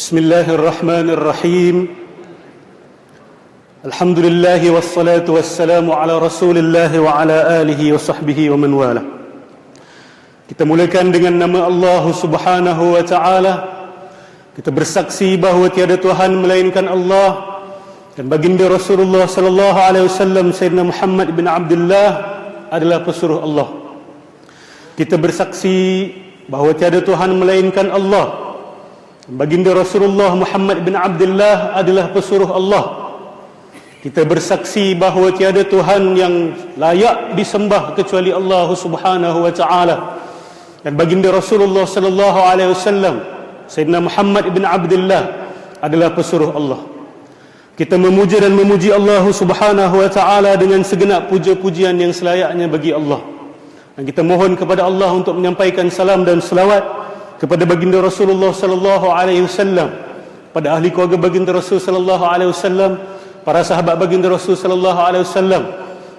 Bismillahirrahmanirrahim. Alhamdulillah wassalatu wassalamu ala Rasulillah wa ala alihi wa sahbihi wa man wala. Kita mulakan dengan nama Allah Subhanahu wa taala. Kita bersaksi bahawa tiada Tuhan melainkan Allah dan baginda Rasulullah sallallahu alaihi wasallam Sayyidina Muhammad bin Abdullah adalah pesuruh Allah. Kita bersaksi bahawa tiada Tuhan melainkan Allah. Baginda Rasulullah Muhammad bin Abdullah adalah pesuruh Allah. Kita bersaksi bahawa tiada Tuhan yang layak disembah kecuali Allah Subhanahu wa taala. Dan baginda Rasulullah sallallahu alaihi wasallam Sayyidina Muhammad bin Abdullah adalah pesuruh Allah. Kita memuja dan memuji Allah Subhanahu wa taala dengan segenap puja-pujian yang selayaknya bagi Allah. Dan kita mohon kepada Allah untuk menyampaikan salam dan selawat kepada baginda Rasulullah sallallahu alaihi wasallam, pada ahli keluarga baginda Rasul sallallahu alaihi wasallam, para sahabat baginda Rasul sallallahu alaihi wasallam,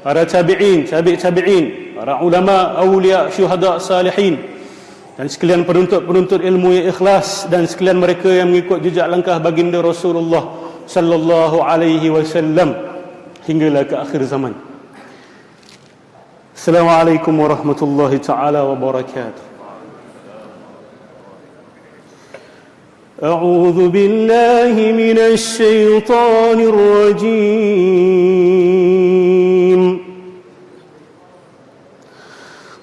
para tabi'in, tabi'in, para ulama, aulia, syuhada, salihin, dan sekalian penuntut-penuntut ilmu yang ikhlas, dan sekalian mereka yang mengikut jejak langkah baginda Rasulullah sallallahu alaihi wasallam hinggalah ke akhir zaman. Assalamualaikum warahmatullahi taala wabarakatuh. أعوذ بالله من الشيطان الرجيم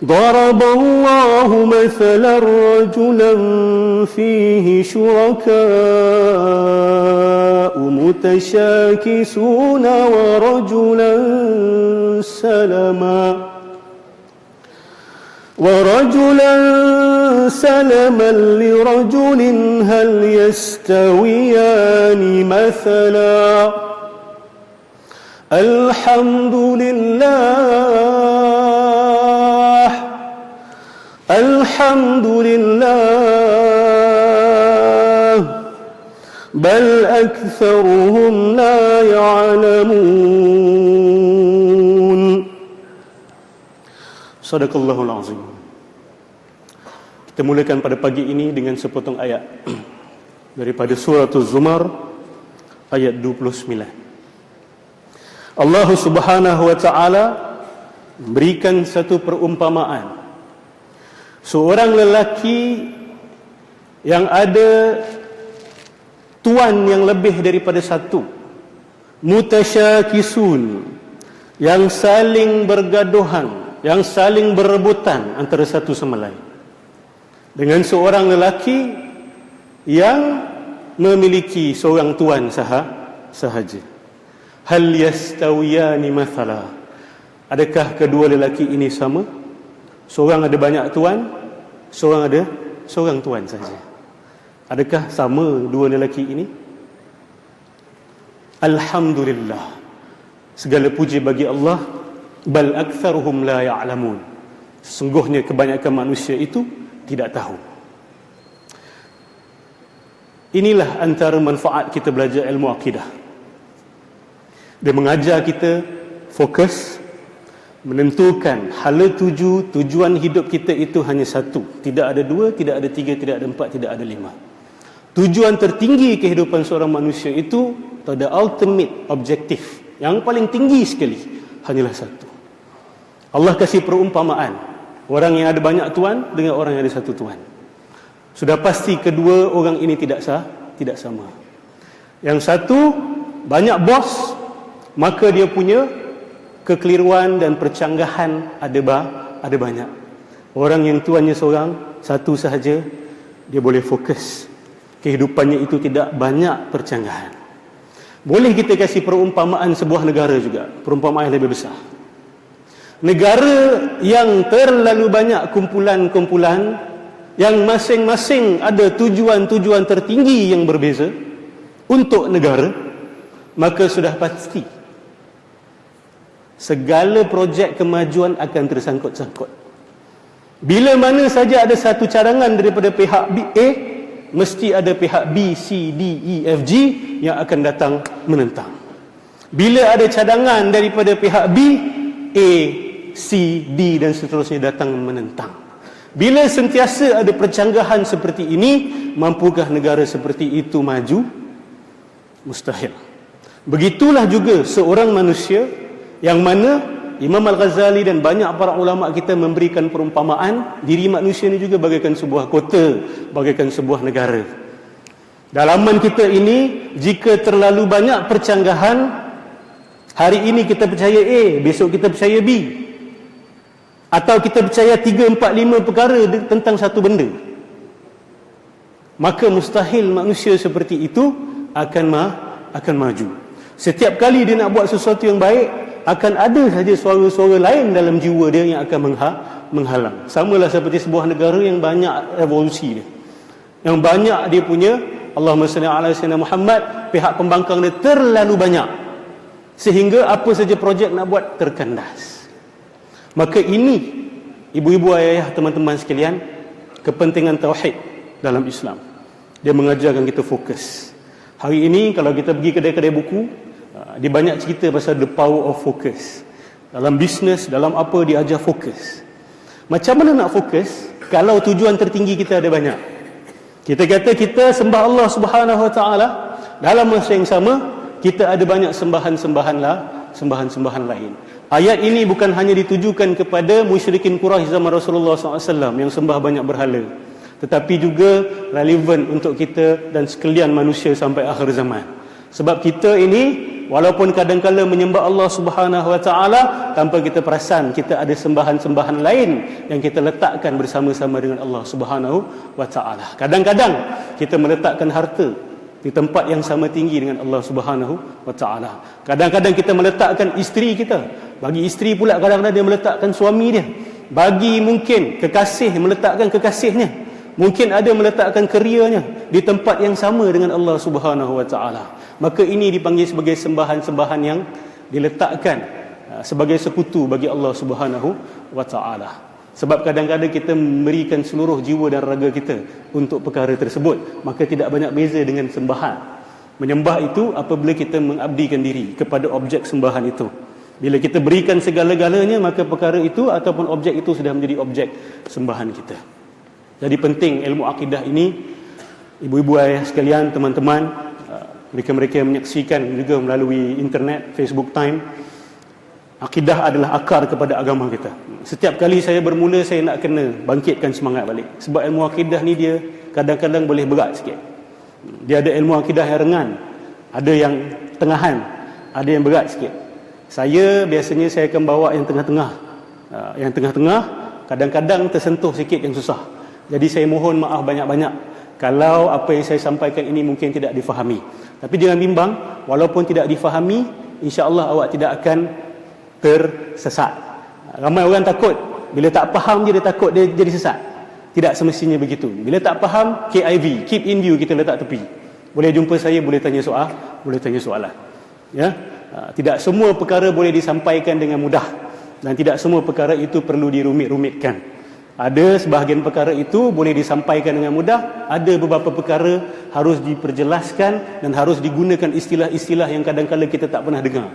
ضرب الله مثلا رجلا فيه شركاء متشاكسون ورجلا سلما لرجل هل يستويان مثلا الحمد لله بل أكثرهم لا يعلمون. Sadaqallahul azim. Kita mulakan pada pagi ini dengan sepotong ayat daripada surah Az-Zumar ayat 29. Allah Subhanahu wa taala memberikan satu perumpamaan. Seorang lelaki yang ada tuan yang lebih daripada satu, mutasyakisun, yang saling bergaduhan, yang saling berebutan antara satu sama lain, dengan seorang lelaki yang memiliki seorang tuan sahaja. Hal yastawiyani mathala, adakah kedua lelaki ini sama? Seorang ada banyak tuan, seorang ada seorang tuan saja. Adakah sama dua lelaki ini? Alhamdulillah, segala puji bagi Allah. Bal aktsaruhum la ya'lamun, sesungguhnya kebanyakan manusia itu tidak tahu. Inilah antara manfaat kita belajar ilmu akidah. Dia mengajar kita fokus, menentukan hala tujuan hidup kita itu hanya satu. Tidak ada dua, tidak ada tiga, tidak ada empat, tidak ada lima. Tujuan tertinggi kehidupan seorang manusia itu, ada ultimate objektif yang paling tinggi sekali, hanyalah satu. Allah kasih perumpamaan orang yang ada banyak tuan dengan orang yang ada satu tuan. Sudah pasti kedua orang ini tidak sama. Yang satu banyak bos, maka dia punya kekeliruan dan percanggahan ada banyak. Orang yang tuannya seorang, satu sahaja, dia boleh fokus. Kehidupannya itu tidak banyak percanggahan. Boleh kita kasih perumpamaan sebuah negara juga, perumpamaan yang lebih besar. Negara yang terlalu banyak kumpulan-kumpulan yang masing-masing ada tujuan-tujuan tertinggi yang berbeza untuk negara, maka sudah pasti segala projek kemajuan akan tersangkut-sangkut. Bila mana saja ada satu cadangan daripada pihak A, mesti ada pihak B, C, D, E, F, G yang akan datang menentang. Bila ada cadangan daripada pihak B, A, C, D dan seterusnya datang menentang. Bila sentiasa ada percanggahan seperti ini, mampukah negara seperti itu maju? Mustahil. Begitulah juga seorang manusia yang mana Imam Al-Ghazali dan banyak para ulama kita memberikan perumpamaan diri manusia ini juga bagaikan sebuah kota, bagaikan sebuah negara. Dalaman kita ini jika terlalu banyak percanggahan, hari ini kita percaya A, besok kita percaya B, atau kita percaya 3, 4, 5 perkara tentang satu benda, maka mustahil manusia seperti itu akan maju. Setiap kali dia nak buat sesuatu yang baik, akan ada saja suara-suara lain dalam jiwa dia yang akan menghalang. Samalah seperti sebuah negara yang banyak revolusi dia, yang banyak dia punya Allahumma salli ala sayyidina Muhammad, pihak pembangkang dia terlalu banyak, sehingga apa saja projek nak buat terkandas. Maka ini, ibu-ibu, ayah, teman-teman sekalian, kepentingan tauhid dalam Islam. Dia mengajarkan kita fokus. Hari ini kalau kita pergi kedai-kedai buku, dia banyak cerita pasal the power of focus. Dalam bisnes, dalam apa, dia ajar fokus. Macam mana nak fokus kalau tujuan tertinggi kita ada banyak? Kita kata kita sembah Allah Subhanahu Wa Taala, dalam masa yang sama kita ada banyak sembahan-sembahan lain. Ayat ini bukan hanya ditujukan kepada musyrikin Quraisy zaman Rasulullah SAW yang sembah banyak berhala, tetapi juga relevan untuk kita dan sekalian manusia sampai akhir zaman. Sebab kita ini walaupun kadang-kadang menyembah Allah Subhanahu Wa Taala, tanpa kita perasan kita ada sembahan-sembahan lain yang kita letakkan bersama-sama dengan Allah Subhanahu Wa Taala. Kadang-kadang kita meletakkan harta di tempat yang sama tinggi dengan Allah Subhanahu Wa Taala. Kadang-kadang kita meletakkan isteri kita, bagi isteri pula kadang-kadang dia meletakkan suami dia. Bagi mungkin kekasih meletakkan kekasihnya, mungkin ada meletakkan kerianya di tempat yang sama dengan Allah Subhanahu Wa Taala. Maka ini dipanggil sebagai sembahan-sembahan yang diletakkan sebagai sekutu bagi Allah Subhanahu Wa Taala. Sebab kadang-kadang kita memberikan seluruh jiwa dan raga kita untuk perkara tersebut, maka tidak banyak beza dengan sembahan. Menyembah itu apabila kita mengabdikan diri kepada objek sembahan itu. Bila kita berikan segala-galanya, maka perkara itu ataupun objek itu sudah menjadi objek sembahan kita. Jadi penting ilmu akidah ini, ibu-ibu, ayah sekalian, teman-teman, mereka-mereka yang menyaksikan juga melalui internet, Facebook Time. Akidah adalah akar kepada agama kita. Setiap kali saya bermula, saya nak kena bangkitkan semangat balik. Sebab ilmu akidah ni dia kadang-kadang boleh berat sikit. Dia ada ilmu akidah yang ringan, ada yang tengahan, ada yang berat sikit. Saya biasanya saya akan bawa yang tengah-tengah. Yang tengah-tengah kadang-kadang tersentuh sikit yang susah. Jadi saya mohon maaf banyak-banyak kalau apa yang saya sampaikan ini mungkin tidak difahami. Tapi jangan bimbang, walaupun tidak difahami, insya-Allah awak tidak akan tersesat. Ramai orang takut, bila tak faham dia takut dia jadi sesat. Tidak semestinya begitu. Bila tak faham, KIV, keep in view, kita letak tepi. Boleh jumpa saya, boleh tanya soalan. Ya, tidak semua perkara boleh disampaikan dengan mudah, dan tidak semua perkara itu perlu dirumit-rumitkan. Ada sebahagian perkara itu boleh disampaikan dengan mudah, ada beberapa perkara harus diperjelaskan dan harus digunakan istilah-istilah yang kadang-kadang kita tak pernah dengar.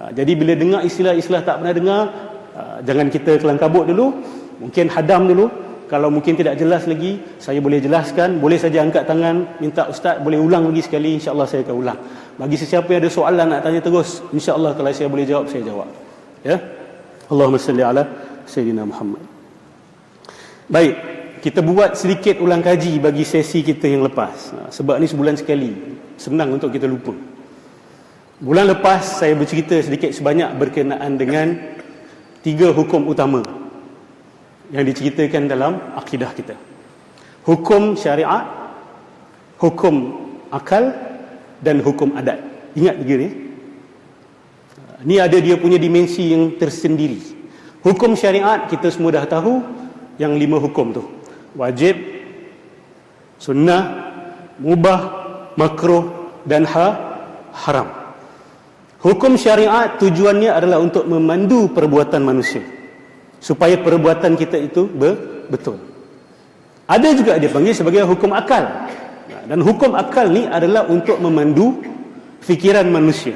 Jadi bila dengar istilah-istilah tak pernah dengar, jangan kita kelang kabut dulu, mungkin hadam dulu. Kalau mungkin tidak jelas lagi, saya boleh jelaskan, boleh saja angkat tangan, minta ustaz boleh ulang lagi sekali, insya-Allah saya akan ulang. Bagi sesiapa yang ada soalan nak tanya terus, insya-Allah kalau saya boleh jawab, saya jawab. Ya. Allahumma salli ala sayyidina Muhammad. Baik, kita buat sedikit ulang kaji bagi sesi kita yang lepas. Sebab ni sebulan sekali, senang untuk kita lupa. Bulan lepas saya bercerita sedikit sebanyak berkenaan dengan 3 hukum utama yang diceritakan dalam akidah kita. Hukum syariat, hukum akal, dan hukum adat. Ingat 3 ni. Ni ada dia punya dimensi yang tersendiri. Hukum syariat kita semua dah tahu, yang 5 hukum tu. Wajib, sunnah, mubah, makruh, dan haram. Hukum syariat tujuannya adalah untuk memandu perbuatan manusia, supaya perbuatan kita itu betul. Ada juga dia panggil sebagai hukum akal. Dan hukum akal ni adalah untuk memandu fikiran manusia.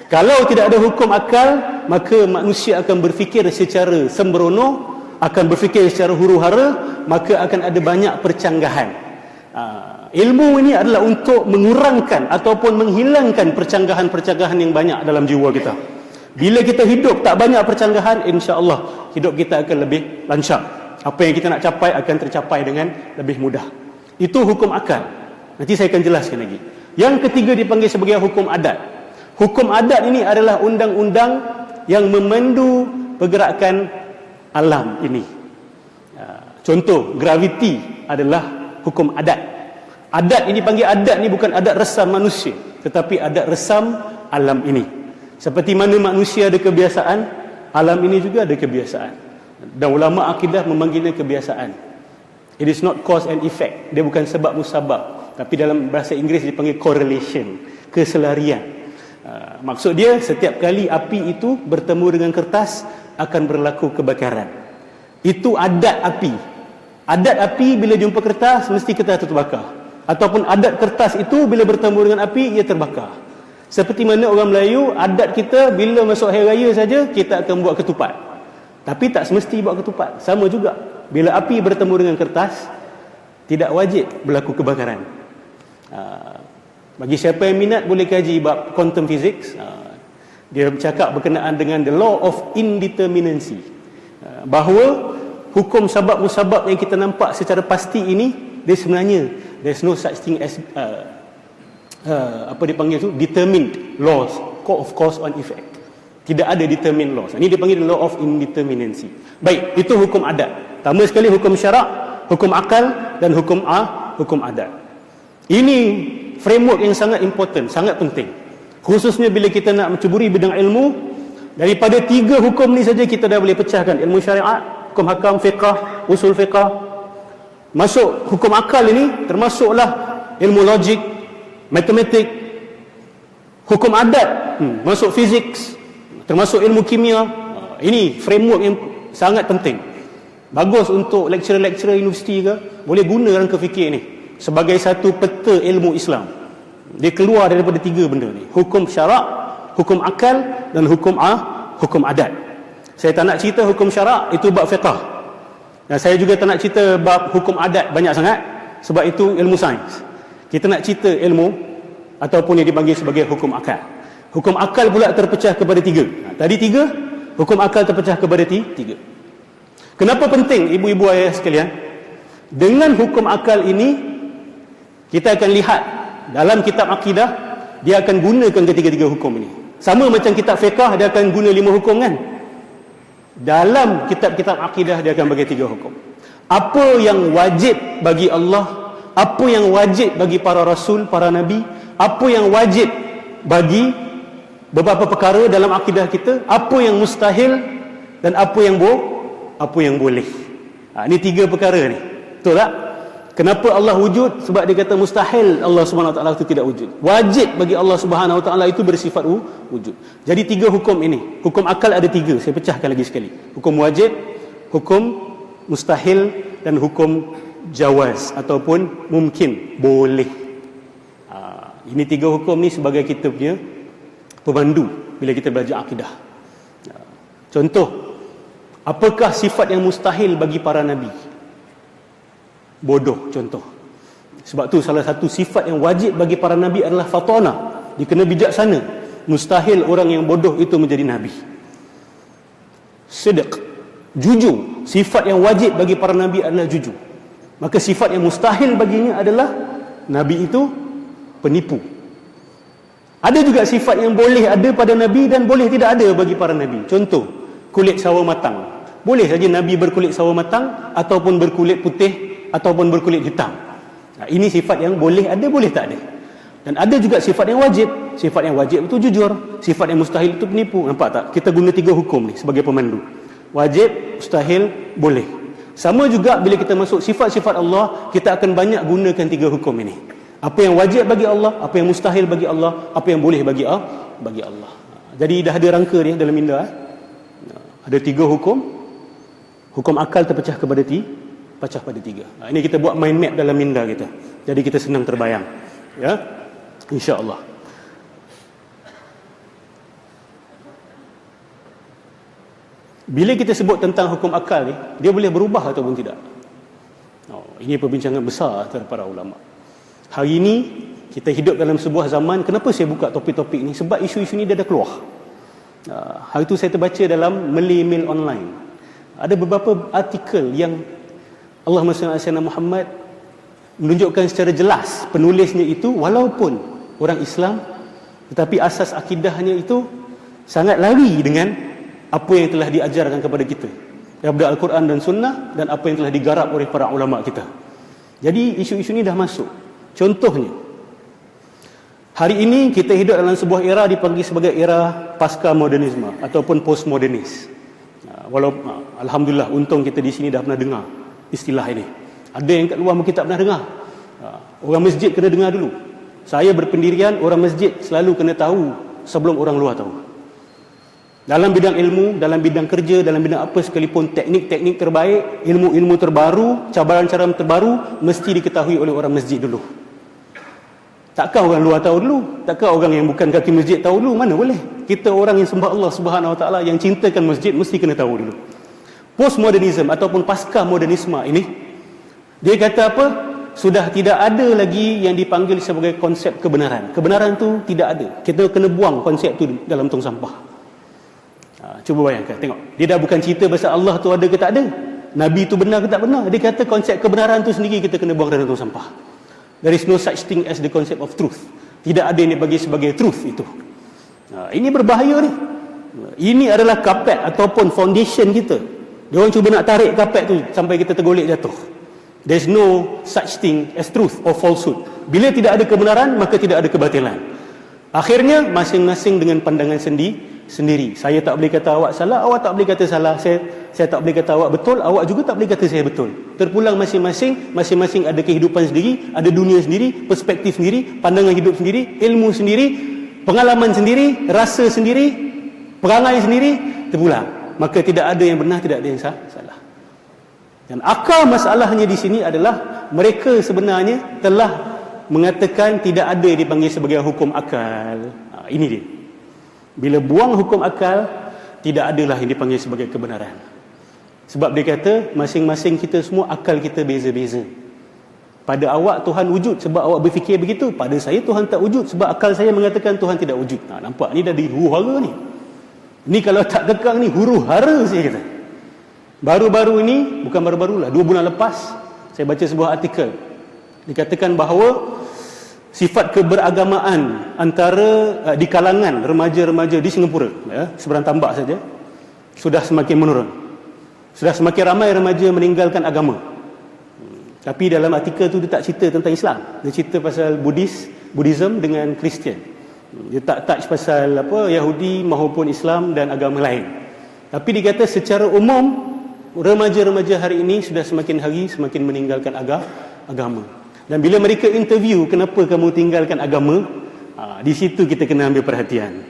Kalau tidak ada hukum akal, maka manusia akan berfikir secara sembrono, akan berfikir secara huru-hara, maka akan ada banyak percanggahan. Ilmu ini adalah untuk mengurangkan ataupun menghilangkan percanggahan-percanggahan yang banyak dalam jiwa kita. Bila kita hidup tak banyak percanggahan, insya-Allah hidup kita akan lebih lancar. Apa yang kita nak capai akan tercapai dengan lebih mudah. Itu hukum akal. Nanti saya akan jelaskan lagi. Yang ketiga dipanggil sebagai hukum adat. Hukum adat ini adalah undang-undang yang memandu pergerakan alam ini. Contoh, graviti adalah hukum adat. Adat ini panggil adat ni bukan adat resam manusia, tetapi adat resam alam ini. Seperti mana manusia ada kebiasaan, alam ini juga ada kebiasaan. Dan ulama akidah memanggilnya kebiasaan. It is not cause and effect. Dia bukan sebab musabab, tapi dalam bahasa Inggeris dipanggil correlation, keselarian. Maksud dia, setiap kali api itu bertemu dengan kertas akan berlaku kebakaran. Itu adat api. Adat api bila jumpa kertas mesti kertas itu terbakar, ataupun adat kertas itu bila bertemu dengan api ia terbakar. Seperti mana orang Melayu, adat kita bila masuk hari raya saja kita akan buat ketupat, tapi tak semesti buat ketupat. Sama juga bila api bertemu dengan kertas tidak wajib berlaku kebakaran. Bagi siapa yang minat boleh kaji bab quantum physics. Dia bercakap berkenaan dengan the law of indeterminacy, bahawa hukum sabab musabab yang kita nampak secara pasti ini, dia sebenarnya there's no such thing as apa dipanggil tu, determined laws of cause and effect. Tidak ada determined laws. Ini dipanggil law of indeterminacy. Baik, itu hukum adat. Pertama sekali hukum syarak, hukum akal, dan hukum adat. Ini framework yang sangat important, sangat penting. Khususnya bila kita nak mencuburi bidang ilmu, daripada 3 hukum ni saja kita dah boleh pecahkan ilmu syariat, hukum hakam, fiqah, usul fiqah. Masuk hukum akal ini termasuklah ilmu logik, matematik. Hukum adat masuk fizik, termasuk ilmu kimia. Ini framework yang sangat penting. Bagus untuk lecturer-lecturer universiti ke, boleh guna rangka fikir ni sebagai satu peta ilmu Islam. Dia keluar daripada 3 benda ni: hukum syarak, hukum akal, dan hukum adat. Saya tak nak cerita hukum syarak, itu bab fiqah. Dan saya juga tak nak cerita bab hukum adat banyak sangat, sebab itu ilmu sains. Kita nak cerita ilmu ataupun yang dipanggil sebagai hukum akal. Hukum akal pula terpecah kepada 3. Tadi 3, hukum akal terpecah kepada 3. Kenapa penting, ibu-ibu ayah sekalian? Dengan hukum akal ini, kita akan lihat dalam kitab akidah, dia akan gunakan ketiga-tiga hukum ini. Sama macam kitab fiqah, dia akan guna 5 hukum kan? Dalam kitab-kitab akidah dia akan bagi 3 hukum. Apa yang wajib bagi Allah, apa yang wajib bagi para rasul, para nabi, apa yang wajib bagi beberapa perkara dalam akidah kita, apa yang mustahil, dan apa yang boleh. Ini 3 perkara ni. Betul tak? Kenapa Allah wujud? Sebab dia kata mustahil Allah Subhanahu Wa Taala itu tidak wujud. Wajib bagi Allah Subhanahu Wa Taala itu bersifat wujud. Jadi 3 hukum ini. Hukum akal ada 3. Saya pecahkan lagi sekali. Hukum wajib, hukum mustahil, dan hukum jawaz ataupun mungkin, boleh. Ini 3 hukum ni sebagai kita punya pemandu bila kita belajar akidah. Contoh, apakah sifat yang mustahil bagi para nabi? Bodoh, contoh. Sebab tu salah satu sifat yang wajib bagi para nabi adalah fatana. Dia kena bijaksana. Mustahil orang yang bodoh itu menjadi nabi. Sidq, jujur. Sifat yang wajib bagi para nabi adalah jujur. Maka sifat yang mustahil baginya adalah nabi itu penipu. Ada juga sifat yang boleh ada pada nabi dan boleh tidak ada bagi para nabi. Contoh, kulit sawo matang. Boleh saja nabi berkulit sawo matang, ataupun berkulit putih, ataupun berkulit hitam. Ini sifat yang boleh ada, boleh tak ada. Dan ada juga sifat yang wajib. Sifat yang wajib itu jujur, sifat yang mustahil itu penipu. Nampak tak? Kita guna 3 hukum ni sebagai pemandu. Wajib, mustahil, boleh. Sama juga bila kita masuk sifat-sifat Allah, kita akan banyak gunakan 3 hukum ini. Apa yang wajib bagi Allah, apa yang mustahil bagi Allah, apa yang boleh bagi Allah. Jadi dah ada rangka ni dalam minda. Ada 3 hukum. Hukum akal terpecah kepada 3. Pecah pada 3. Ini kita buat mind map dalam minda kita. Jadi kita senang terbayang. Ya, insya-Allah. Bila kita sebut tentang hukum akal ni, dia boleh berubah ataupun tidak. Ini perbincangan besar antara para ulama. Hari ini kita hidup dalam sebuah zaman, kenapa saya buka topik-topik ni? Sebab isu-isu ni dia dah keluar. Hari itu saya terbaca dalam Malay Mail Online, ada beberapa artikel yang Allahumma salli ala sayyidina Muhammad menunjukkan secara jelas penulisnya itu walaupun orang Islam, tetapi asas akidahnya itu sangat lari dengan apa yang telah diajarkan kepada kita daripada Al-Quran dan Sunnah, dan apa yang telah digarap oleh para ulama kita. Jadi isu-isu ni dah masuk. Contohnya, hari ini kita hidup dalam sebuah era dipanggil sebagai era pasca modernisme ataupun postmodernis. Alhamdulillah, untung kita di sini dah pernah dengar istilah ini. Ada yang kat luar mungkin tak pernah dengar. Orang masjid kena dengar dulu. Saya berpendirian, orang masjid selalu kena tahu sebelum orang luar tahu. Dalam bidang ilmu, dalam bidang kerja, dalam bidang apa sekalipun, teknik-teknik terbaik, ilmu-ilmu terbaru, cabaran-cabaran terbaru mesti diketahui oleh orang masjid dulu. Takkan orang luar tahu dulu? Takkan orang yang bukan kaki masjid tahu dulu? Mana boleh? Kita orang yang sembah Allah Subhanahu Wa Taala, yang cintakan masjid, mesti kena tahu dulu. Postmodernism ataupun pasca modernisme ini, dia kata apa? Sudah tidak ada lagi yang dipanggil sebagai konsep kebenaran. Kebenaran tu tidak ada. Kita kena buang konsep tu dalam tong sampah. Cuba bayangkan, tengok. Dia dah bukan cerita pasal Allah tu ada ke tak ada, Nabi tu benar ke tak benar. Dia kata konsep kebenaran tu sendiri kita kena buang dalam tong sampah. There is no such thing as the concept of truth. Tidak ada yang dibagi sebagai truth itu. Ini berbahaya ni. Ini adalah kapet ataupun foundation kita. Dia orang cuba nak tarik kapet tu sampai kita tergolek jatuh. There's no such thing as truth or falsehood. Bila tidak ada kebenaran, maka tidak ada kebatilan. Akhirnya masing-masing dengan pandangan sendiri. Saya tak boleh kata awak salah, awak tak boleh kata salah. Saya tak boleh kata awak betul, awak juga tak boleh kata saya betul. Terpulang masing-masing ada kehidupan sendiri, ada dunia sendiri, perspektif sendiri, pandangan hidup sendiri, ilmu sendiri, pengalaman sendiri, rasa sendiri, perangai sendiri, terpulang. Maka tidak ada yang benar, tidak ada yang salah. Dan akal masalahnya di sini adalah mereka sebenarnya telah mengatakan tidak ada yang dipanggil sebagai hukum akal. Ini dia. Bila buang hukum akal, tidak adalah yang dipanggil sebagai kebenaran. Sebab dia kata masing-masing kita semua akal kita beza-beza. Pada awak Tuhan wujud sebab awak berfikir begitu. Pada saya Tuhan tak wujud sebab akal saya mengatakan Tuhan tidak wujud. Nampak ni dah di huru-hara ni. Ni kalau tak kekang ni huru-hara saya kata. Baru-baru ini, bukan baru-baru lah, 2 bulan lepas saya baca sebuah artikel. Dikatakan bahawa sifat keberagamaan antara di kalangan remaja-remaja di Singapura, seberang tambak saja, sudah semakin menurun. Sudah semakin ramai remaja meninggalkan agama. Tapi dalam artikel tu dia tak cerita tentang Islam. Dia cerita pasal Buddhism dengan Kristian. Dia tak touch pasal Yahudi maupun Islam dan agama lain. Tapi dia kata secara umum remaja-remaja hari ini sudah semakin hari semakin meninggalkan agama. Dan bila mereka interview, kenapa kamu tinggalkan agama? Di situ kita kena ambil perhatian.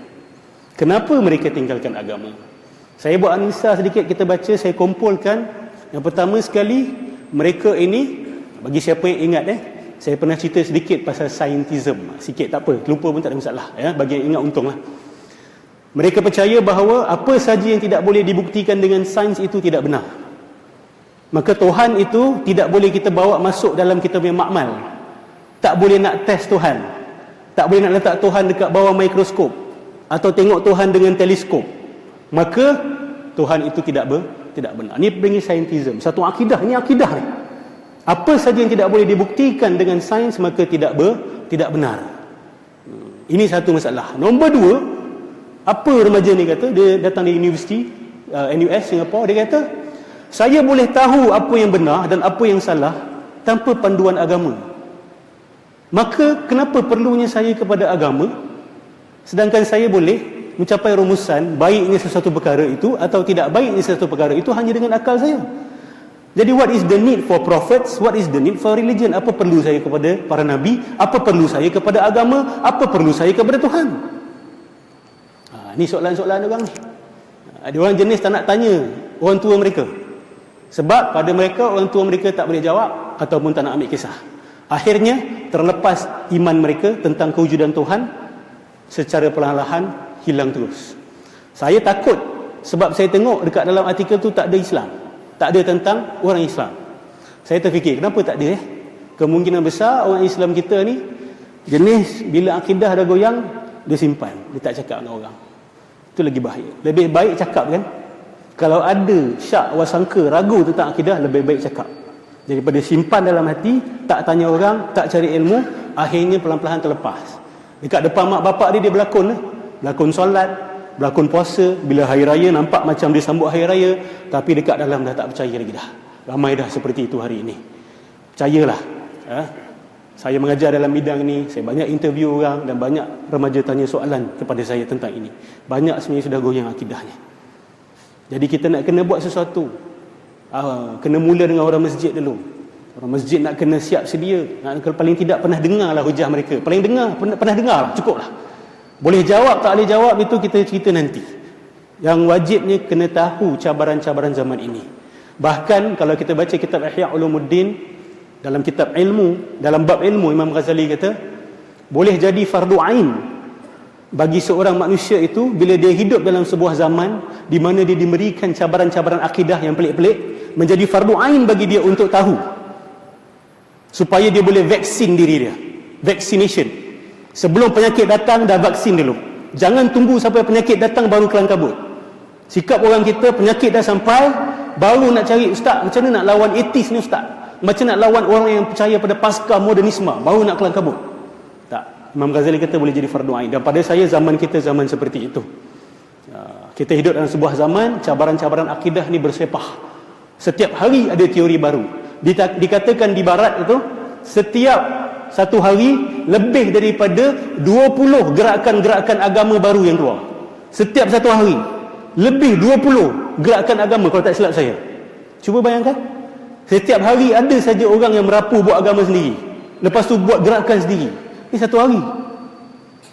Kenapa mereka tinggalkan agama? Saya buat analisa sedikit, kita baca, saya kumpulkan. Yang pertama sekali, mereka ini, bagi siapa yang ingat saya pernah cerita sedikit pasal scientism. Sikit tak apa, lupa pun tak ada masalah. Bagi yang ingat untunglah. Mereka percaya bahawa apa saja yang tidak boleh dibuktikan dengan sains itu tidak benar. Maka Tuhan itu tidak boleh kita bawa masuk dalam kita punya makmal. Tak boleh nak test Tuhan. Tak boleh nak letak Tuhan dekat bawah mikroskop atau tengok Tuhan dengan teleskop. Maka Tuhan itu tidak benar. Ini panggil scientism. Satu akidah, ini akidah ni. Apa saja yang tidak boleh dibuktikan dengan sains maka tidak benar. Ini satu masalah. Nombor 2, apa remaja ni kata, dia datang dari universiti NUS Singapore, dia kata saya boleh tahu apa yang benar dan apa yang salah tanpa panduan agama. Maka kenapa perlunya saya kepada agama, sedangkan saya boleh mencapai rumusan baiknya sesuatu perkara itu atau tidak baiknya sesuatu perkara itu hanya dengan akal saya. Jadi what is the need for prophets? What is the need for religion? Apa perlu saya kepada para nabi? Apa perlu saya kepada agama? Apa perlu saya kepada Tuhan? Ni soalan-soalan orang ni. Ada orang jenis tak nak tanya orang tua mereka. Sebab pada mereka, orang tua mereka tak boleh jawab ataupun tak nak ambil kisah. Akhirnya terlepas iman mereka tentang kewujudan Tuhan, secara perlahan-lahan hilang terus. Saya takut sebab saya tengok dekat dalam artikel tu tak ada Islam. Tak ada tentang orang Islam. Saya terfikir, kenapa tak ada Kemungkinan besar orang Islam kita ni jenis bila akidah dah goyang, dia simpan, dia tak cakap dengan orang. Itu lagi bahaya. Lebih baik cakap kan. Kalau ada syak wasangka, ragu tentang akidah, lebih baik cakap daripada simpan dalam hati, tak tanya orang, tak cari ilmu, akhirnya pelan-pelan terlepas. Dekat depan mak bapak dia berlakon berlakon solat, berlakon puasa, bila hari raya nampak macam dia sambut hari raya, tapi dekat dalam dah tak percaya lagi dah. Ramai dah seperti itu hari ini. Percayalah, saya mengajar dalam bidang ni, saya banyak interview orang dan banyak remaja tanya soalan kepada saya tentang ini. Banyak sebenarnya sudah goyang akidahnya. Jadi kita nak kena buat sesuatu, kena mula dengan orang masjid dulu. Orang masjid nak kena siap sedia. Kalau paling tidak pernah dengar lah hujah mereka. Paling dengar, pernah dengar lah, cukup lah. Boleh jawab, tak boleh jawab, itu kita cerita nanti. Yang wajibnya kena tahu cabaran-cabaran zaman ini. Bahkan kalau kita baca kitab Ihya Ulumuddin, dalam kitab ilmu, dalam bab ilmu, Imam Ghazali kata boleh jadi fardu ain bagi seorang manusia itu bila dia hidup dalam sebuah zaman di mana dia diberikan cabaran-cabaran akidah yang pelik-pelik, menjadi fardu ain bagi dia untuk tahu, supaya dia boleh vaksin diri dia. Vaccination. Sebelum penyakit datang, dah vaksin dulu. Jangan tunggu sampai penyakit datang baru kelang kabut. Sikap orang kita, penyakit dah sampai baru nak cari, ustaz macam mana nak lawan etis ni ustaz, macam nak lawan orang yang percaya pada pasca modernisme, baru nak kelang kabut. Tak. Imam Ghazali kata boleh jadi fardu ain. Dan pada saya zaman kita zaman seperti itu. Kita hidup dalam sebuah zaman cabaran-cabaran akidah ni bersepah. Setiap hari ada teori baru. Dikatakan di barat itu setiap satu hari lebih daripada 20 gerakan-gerakan agama baru yang keluar. Setiap satu hari lebih 20 gerakan agama, kalau tak silap saya. Cuba bayangkan, setiap hari ada saja orang yang merapu buat agama sendiri, lepas tu buat gerakan sendiri. Ini satu hari,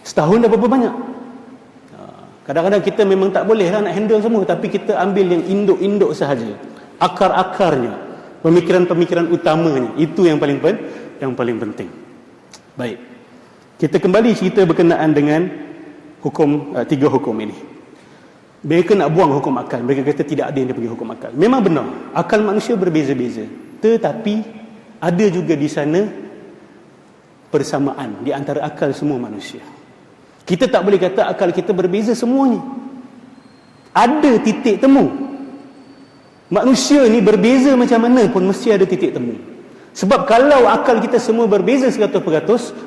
setahun dah berapa banyak. Kadang-kadang kita memang tak boleh lah nak handle semua, tapi kita ambil yang induk-induk sahaja, akar-akarnya, pemikiran-pemikiran utamanya. Itu yang paling penting. Baik, kita kembali cerita berkenaan dengan hukum, tiga hukum ini. Mereka nak buang hukum akal. Mereka kata tidak ada yang dia panggil hukum akal. Memang benar, akal manusia berbeza-beza, tetapi ada juga di sana persamaan di antara akal semua manusia. Kita tak boleh kata akal kita berbeza semuanya. Ada titik temu. Manusia ni berbeza macam mana pun mesti ada titik temu. Sebab kalau akal kita semua berbeza 100%,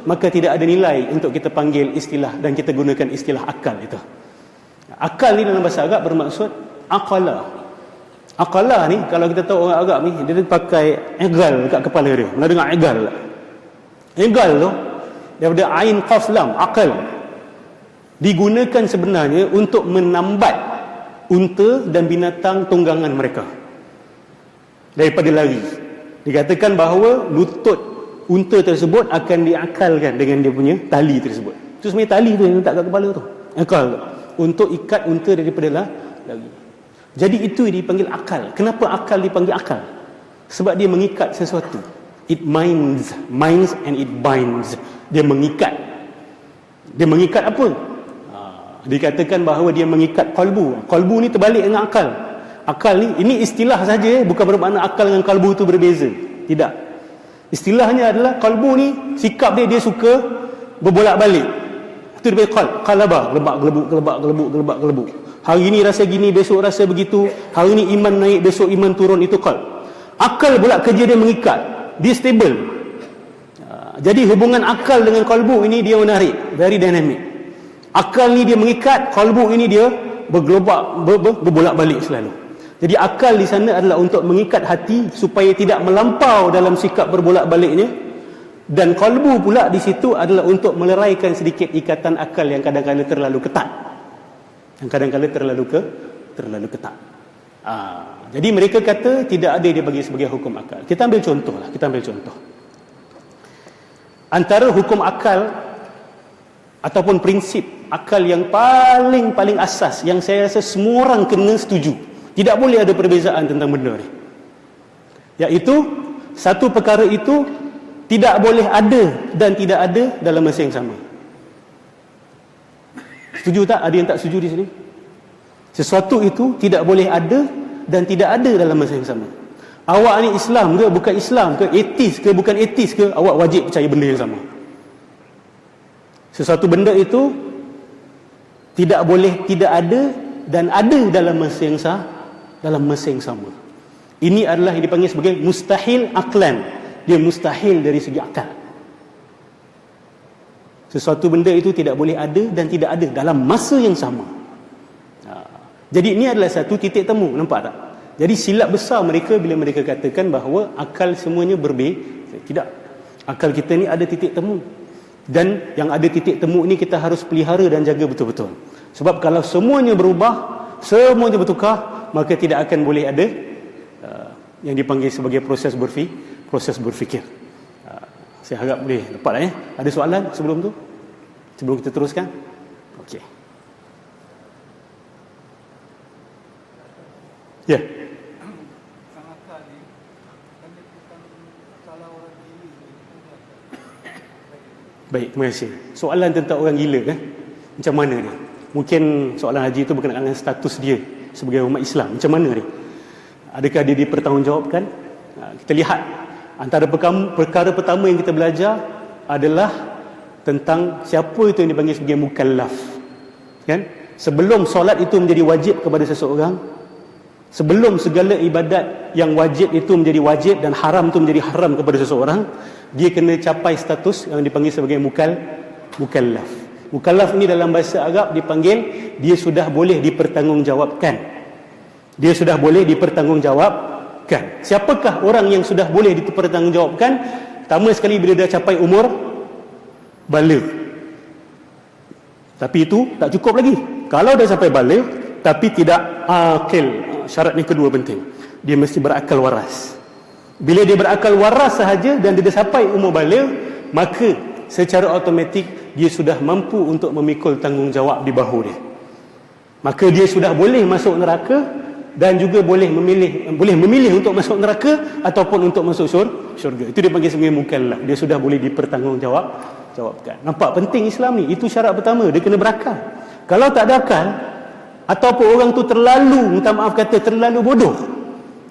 maka tidak ada nilai untuk kita panggil istilah dan kita gunakan istilah akal itu. Akal ni dalam bahasa Arab bermaksud aqala. Aqala ni, kalau kita tahu orang Arab ni, dia pakai egal dekat kepala dia. Pernah dengar egal? Egal tu daripada ain qaf lam, aqal. Digunakan sebenarnya untuk menambat unta dan binatang tunggangan mereka daripada lari. Dikatakan bahawa lutut unta tersebut akan diakalkan dengan dia punya tali tersebut. Itu sebenarnya tali tu yang letak kat kepala tu, akal tu, untuk ikat unta daripada lari. Jadi itu dipanggil akal. Kenapa akal dipanggil akal? Sebab dia mengikat sesuatu. It minds and it binds. Dia mengikat. Dia mengikat apa? Dikatakan bahawa dia mengikat kalbu. Kalbu ni terbalik dengan akal. Akal ni, ini istilah saja, bukan bermakna akal dengan kalbu tu berbeza. Tidak. Istilahnya adalah kalbu ni, sikap dia suka berbolak-balik. Itu dia panggil qalaba, gelebak-gelebuk. Hari ni rasa gini, besok rasa begitu. Hari ni iman naik, besok iman turun. Itu qalb. Akal pula kerja dia mengikat. Dia stable. Jadi hubungan akal dengan kalbu ini dia menarik, very dynamic. Akal ni dia mengikat, kalbu ini dia berbolak-balik selalu. Jadi akal di sana adalah untuk mengikat hati supaya tidak melampau dalam sikap berbolak-baliknya, dan kalbu pula di situ adalah untuk meleraikan sedikit ikatan akal yang kadang-kadang terlalu ketat. Yang kadang-kadang terlalu ketat. Jadi mereka kata tidak ada dia bagi sebagai hukum akal. Kita ambil contoh. Antara hukum akal ataupun prinsip akal yang paling asas, yang saya rasa semua orang kena setuju, tidak boleh ada perbezaan tentang benda ni, iaitu satu perkara itu tidak boleh ada dan tidak ada dalam masa yang sama. Setuju tak? Ada yang tak setuju di sini? Sesuatu itu tidak boleh ada dan tidak ada dalam masa yang sama. Awak ni Islam ke bukan Islam ke, etis ke bukan etis ke, awak wajib percaya benda yang sama. Sesuatu benda itu tidak boleh tidak ada dan ada dalam masa yang sama. Ini adalah yang dipanggil sebagai mustahil aklan. Dia mustahil dari segi akal. Sesuatu benda itu tidak boleh ada dan tidak ada dalam masa yang sama. Jadi ini adalah satu titik temu, nampak tak? Jadi silap besar mereka bila mereka katakan bahawa akal semuanya berbeza. Tidak. Akal kita ni ada titik temu. Dan yang ada titik temu ini kita harus pelihara dan jaga betul-betul. Sebab kalau semuanya berubah, semuanya bertukar, maka tidak akan boleh ada yang dipanggil sebagai proses berfikir. Saya harap boleh dapat ya. Ada soalan sebelum tu? Sebelum kita teruskan? Okey. Ya. Baik, terima kasih. Soalan tentang orang gila kan? Macam mana dia? Mungkin soalan haji itu berkenaan dengan status dia sebagai umat Islam. Macam mana dia? Adakah dia dipertanggungjawabkan? Kita lihat antara perkara pertama yang kita belajar adalah tentang siapa itu yang dipanggil sebagai mukallaf. Kan? Sebelum solat itu menjadi wajib kepada seseorang, sebelum segala ibadat yang wajib itu menjadi wajib dan haram itu menjadi haram kepada seseorang, dia kena capai status yang dipanggil sebagai mukallaf. Mukallaf ini dalam bahasa Arab dipanggil dia sudah boleh dipertanggungjawabkan. Dia sudah boleh dipertanggungjawabkan. Siapakah orang yang sudah boleh dipertanggungjawabkan? Pertama sekali bila dia capai umur baligh. Tapi itu tak cukup lagi. Kalau dah sampai baligh tapi tidak akil, syarat yang kedua penting. Dia mesti berakal waras. Bila dia berakal waras sahaja dan dia dah sampai umur baligh, maka secara automatik dia sudah mampu untuk memikul tanggungjawab di bahu dia. Maka dia sudah boleh masuk neraka dan juga boleh memilih untuk masuk neraka ataupun untuk masuk syurga. Itu dia panggil sebagai mukallaf. Dia sudah boleh dipertanggungjawabkan. Nampak penting Islam ni? Itu syarat pertama, dia kena berakal. Kalau tak ada akal ataupun orang tu terlalu, minta maaf kata, terlalu bodoh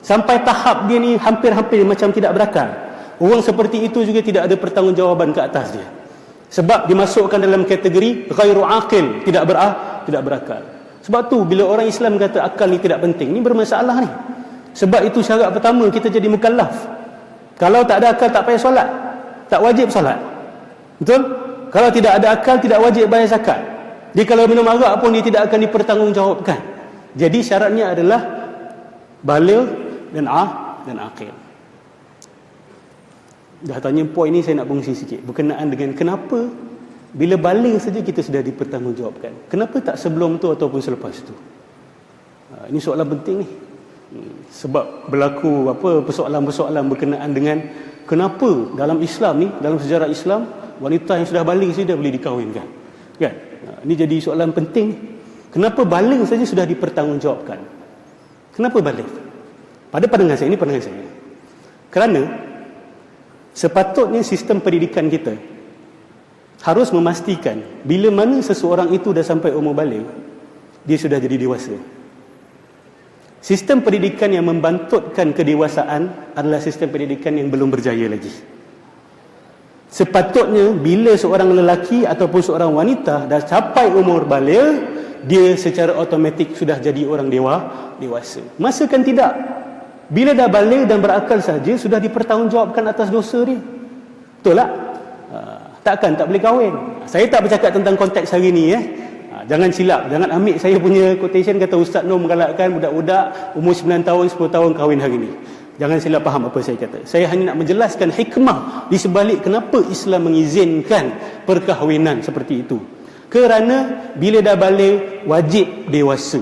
sampai tahap dia ni hampir-hampir macam tidak berakal, orang seperti itu juga tidak ada pertanggungjawaban ke atas dia. Sebab dimasukkan dalam kategori ghairu aqil, tidak berakal. Sebab tu bila orang Islam kata akal ni tidak penting, ni bermasalah ni. Sebab itu syarat pertama kita jadi mukallaf. Kalau tak ada akal tak payah solat, tak wajib solat. Betul? Kalau tidak ada akal tidak wajib bayar zakat. Dia kalau minum arak pun dia tidak akan dipertanggungjawabkan. Jadi syaratnya adalah baligh dan aqil. Dah tanya poin ni, saya nak berkongsi sikit berkenaan dengan kenapa bila baligh saja kita sudah dipertanggungjawabkan. Kenapa tak sebelum tu ataupun selepas tu? Ini soalan penting ni. Sebab berlaku persoalan-persoalan berkenaan dengan kenapa dalam Islam ni, dalam sejarah Islam, wanita yang sudah baligh saja boleh dikahwinkan. Kan? Ini jadi soalan penting. Kenapa baligh saja sudah dipertanggungjawabkan? Kenapa baligh? Pada pandangan saya, ini pandangan saya. Kerana sepatutnya sistem pendidikan kita harus memastikan bila mana seseorang itu dah sampai umur baligh, dia sudah jadi dewasa. Sistem pendidikan yang membantutkan kedewasaan adalah sistem pendidikan yang belum berjaya lagi. Sepatutnya bila seorang lelaki ataupun seorang wanita dah capai umur baligh, dia secara automatik sudah jadi orang dewasa. Masa kan tidak. Bila dah baligh dan berakal saja sudah dipertanggungjawabkan atas dosa dia. Betul tak? Takkan tak boleh kahwin. Saya tak bercakap tentang konteks hari ni Jangan silap, jangan ambil saya punya quotation kata Ustaz Nur menggalakkan budak-budak umur 9 tahun, 10 tahun kahwin hari ni. Jangan silap faham apa saya kata. Saya hanya nak menjelaskan hikmah di sebalik kenapa Islam mengizinkan perkahwinan seperti itu. Kerana bila dah baligh wajib dewasa.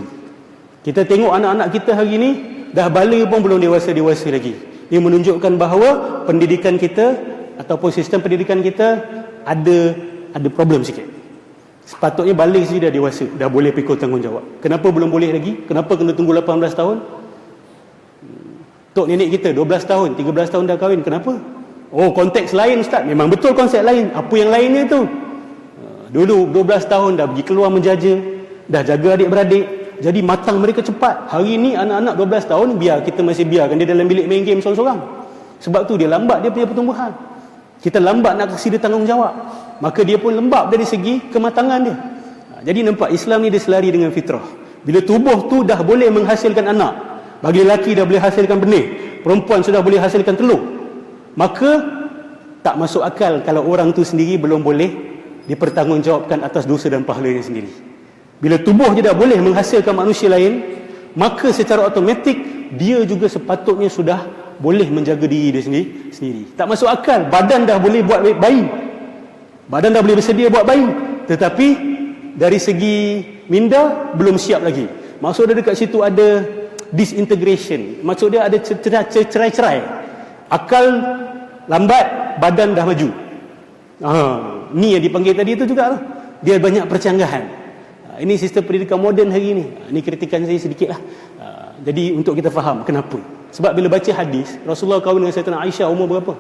Kita tengok anak-anak kita hari ni dah baligh pun belum dewasa-dewasa lagi. Ini menunjukkan bahawa pendidikan kita ataupun sistem pendidikan kita ada problem sikit. Sepatutnya baligh saja dah dewasa, dah boleh pikul tanggungjawab. Kenapa belum boleh lagi? Kenapa kena tunggu 18 tahun? Tok nenek kita 12 tahun, 13 tahun dah kahwin. Kenapa? Oh, konteks lain Ustaz. Memang betul konsep lain. Apa yang lainnya tu? Dulu 12 tahun dah pergi keluar menjaja, dah jaga adik-beradik, jadi matang mereka cepat. Hari ni anak-anak 12 tahun kita masih biarkan dia dalam bilik main game seorang-seorang. Sebab tu dia lambat dia punya pertumbuhan. Kita lambat nak kasi dia tanggungjawab, maka dia pun lembab dari segi kematangan dia. Jadi nampak Islam ni dia selari dengan fitrah. Bila tubuh tu dah boleh menghasilkan anak, bagi lelaki dah boleh hasilkan benih, perempuan sudah boleh hasilkan telur, maka tak masuk akal kalau orang tu sendiri belum boleh dipertanggungjawabkan atas dosa dan pahalanya sendiri. Bila tubuh dia dah boleh menghasilkan manusia lain, maka secara automatik dia juga sepatutnya sudah boleh menjaga diri dia sendiri. Tak masuk akal, badan dah boleh buat bayi, badan dah boleh bersedia buat bayi, tetapi dari segi minda belum siap lagi. Maksud dia dekat situ ada disintegration, maksud dia ada cerai-cerai. Akal lambat, badan dah maju. Ni yang dipanggil tadi itu juga lah. Dia banyak percanggahan. Ini sistem pendidikan moden hari ni. Ini kritikan saya sedikit lah. Jadi untuk kita faham kenapa. Sebab bila baca hadis, Rasulullah kahwin dengan Sayyidatina Aisyah umur berapa?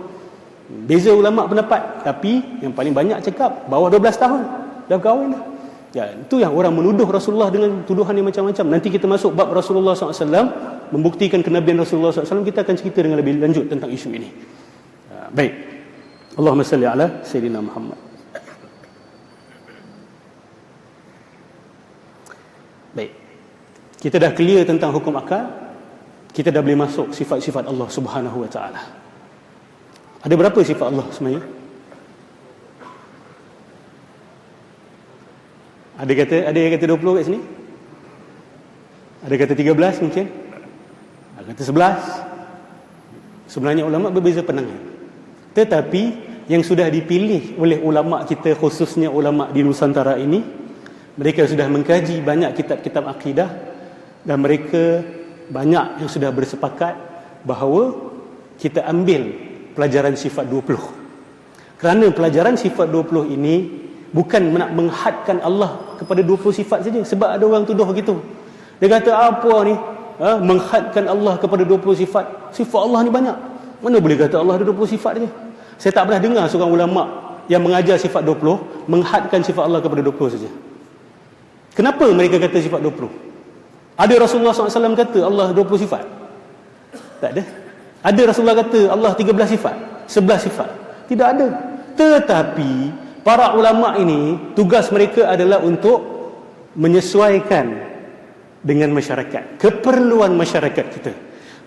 Beza ulama' pendapat, tapi yang paling banyak cakap bawah 12 tahun dah kahwin dah. Ya, itu yang orang menuduh Rasulullah dengan tuduhan yang macam-macam. Nanti kita masuk bab Rasulullah SAW membuktikan kenabian Rasulullah SAW. Kita akan cerita dengan lebih lanjut tentang isu ini. Baik. Allahumma salli ala Sayyidina Muhammad. Baik. Kita dah clear tentang hukum akal. Kita dah boleh masuk sifat-sifat Allah Subhanahu wa taala. Ada berapa sifat Allah sebenarnya? Ada yang kata 20 kat sini? Ada kata 13 mungkin? Ada kata 11. Sebenarnya ulama berbeza pandangan. Tetapi yang sudah dipilih oleh ulama kita, khususnya ulama di Nusantara ini, mereka sudah mengkaji banyak kitab-kitab akidah dan mereka banyak yang sudah bersepakat bahawa kita ambil pelajaran sifat 20. Kerana pelajaran sifat 20 ini bukan nak menghadkan Allah kepada 20 sifat saja. Sebab ada orang tuduh begitu. Dia kata apa ni? Menghadkan Allah kepada 20 sifat. Sifat Allah ni banyak. Mana boleh kata Allah ada 20 sifat je? Saya tak pernah dengar seorang ulama yang mengajar sifat 20 menghadkan sifat Allah kepada 20 saja. Kenapa mereka kata sifat 20? Ada Rasulullah SAW kata Allah 20 sifat? Tak ada. Ada Rasulullah kata Allah 13 sifat, 11 sifat? Tidak ada. Tetapi para ulama ini tugas mereka adalah untuk menyesuaikan dengan masyarakat, keperluan masyarakat kita.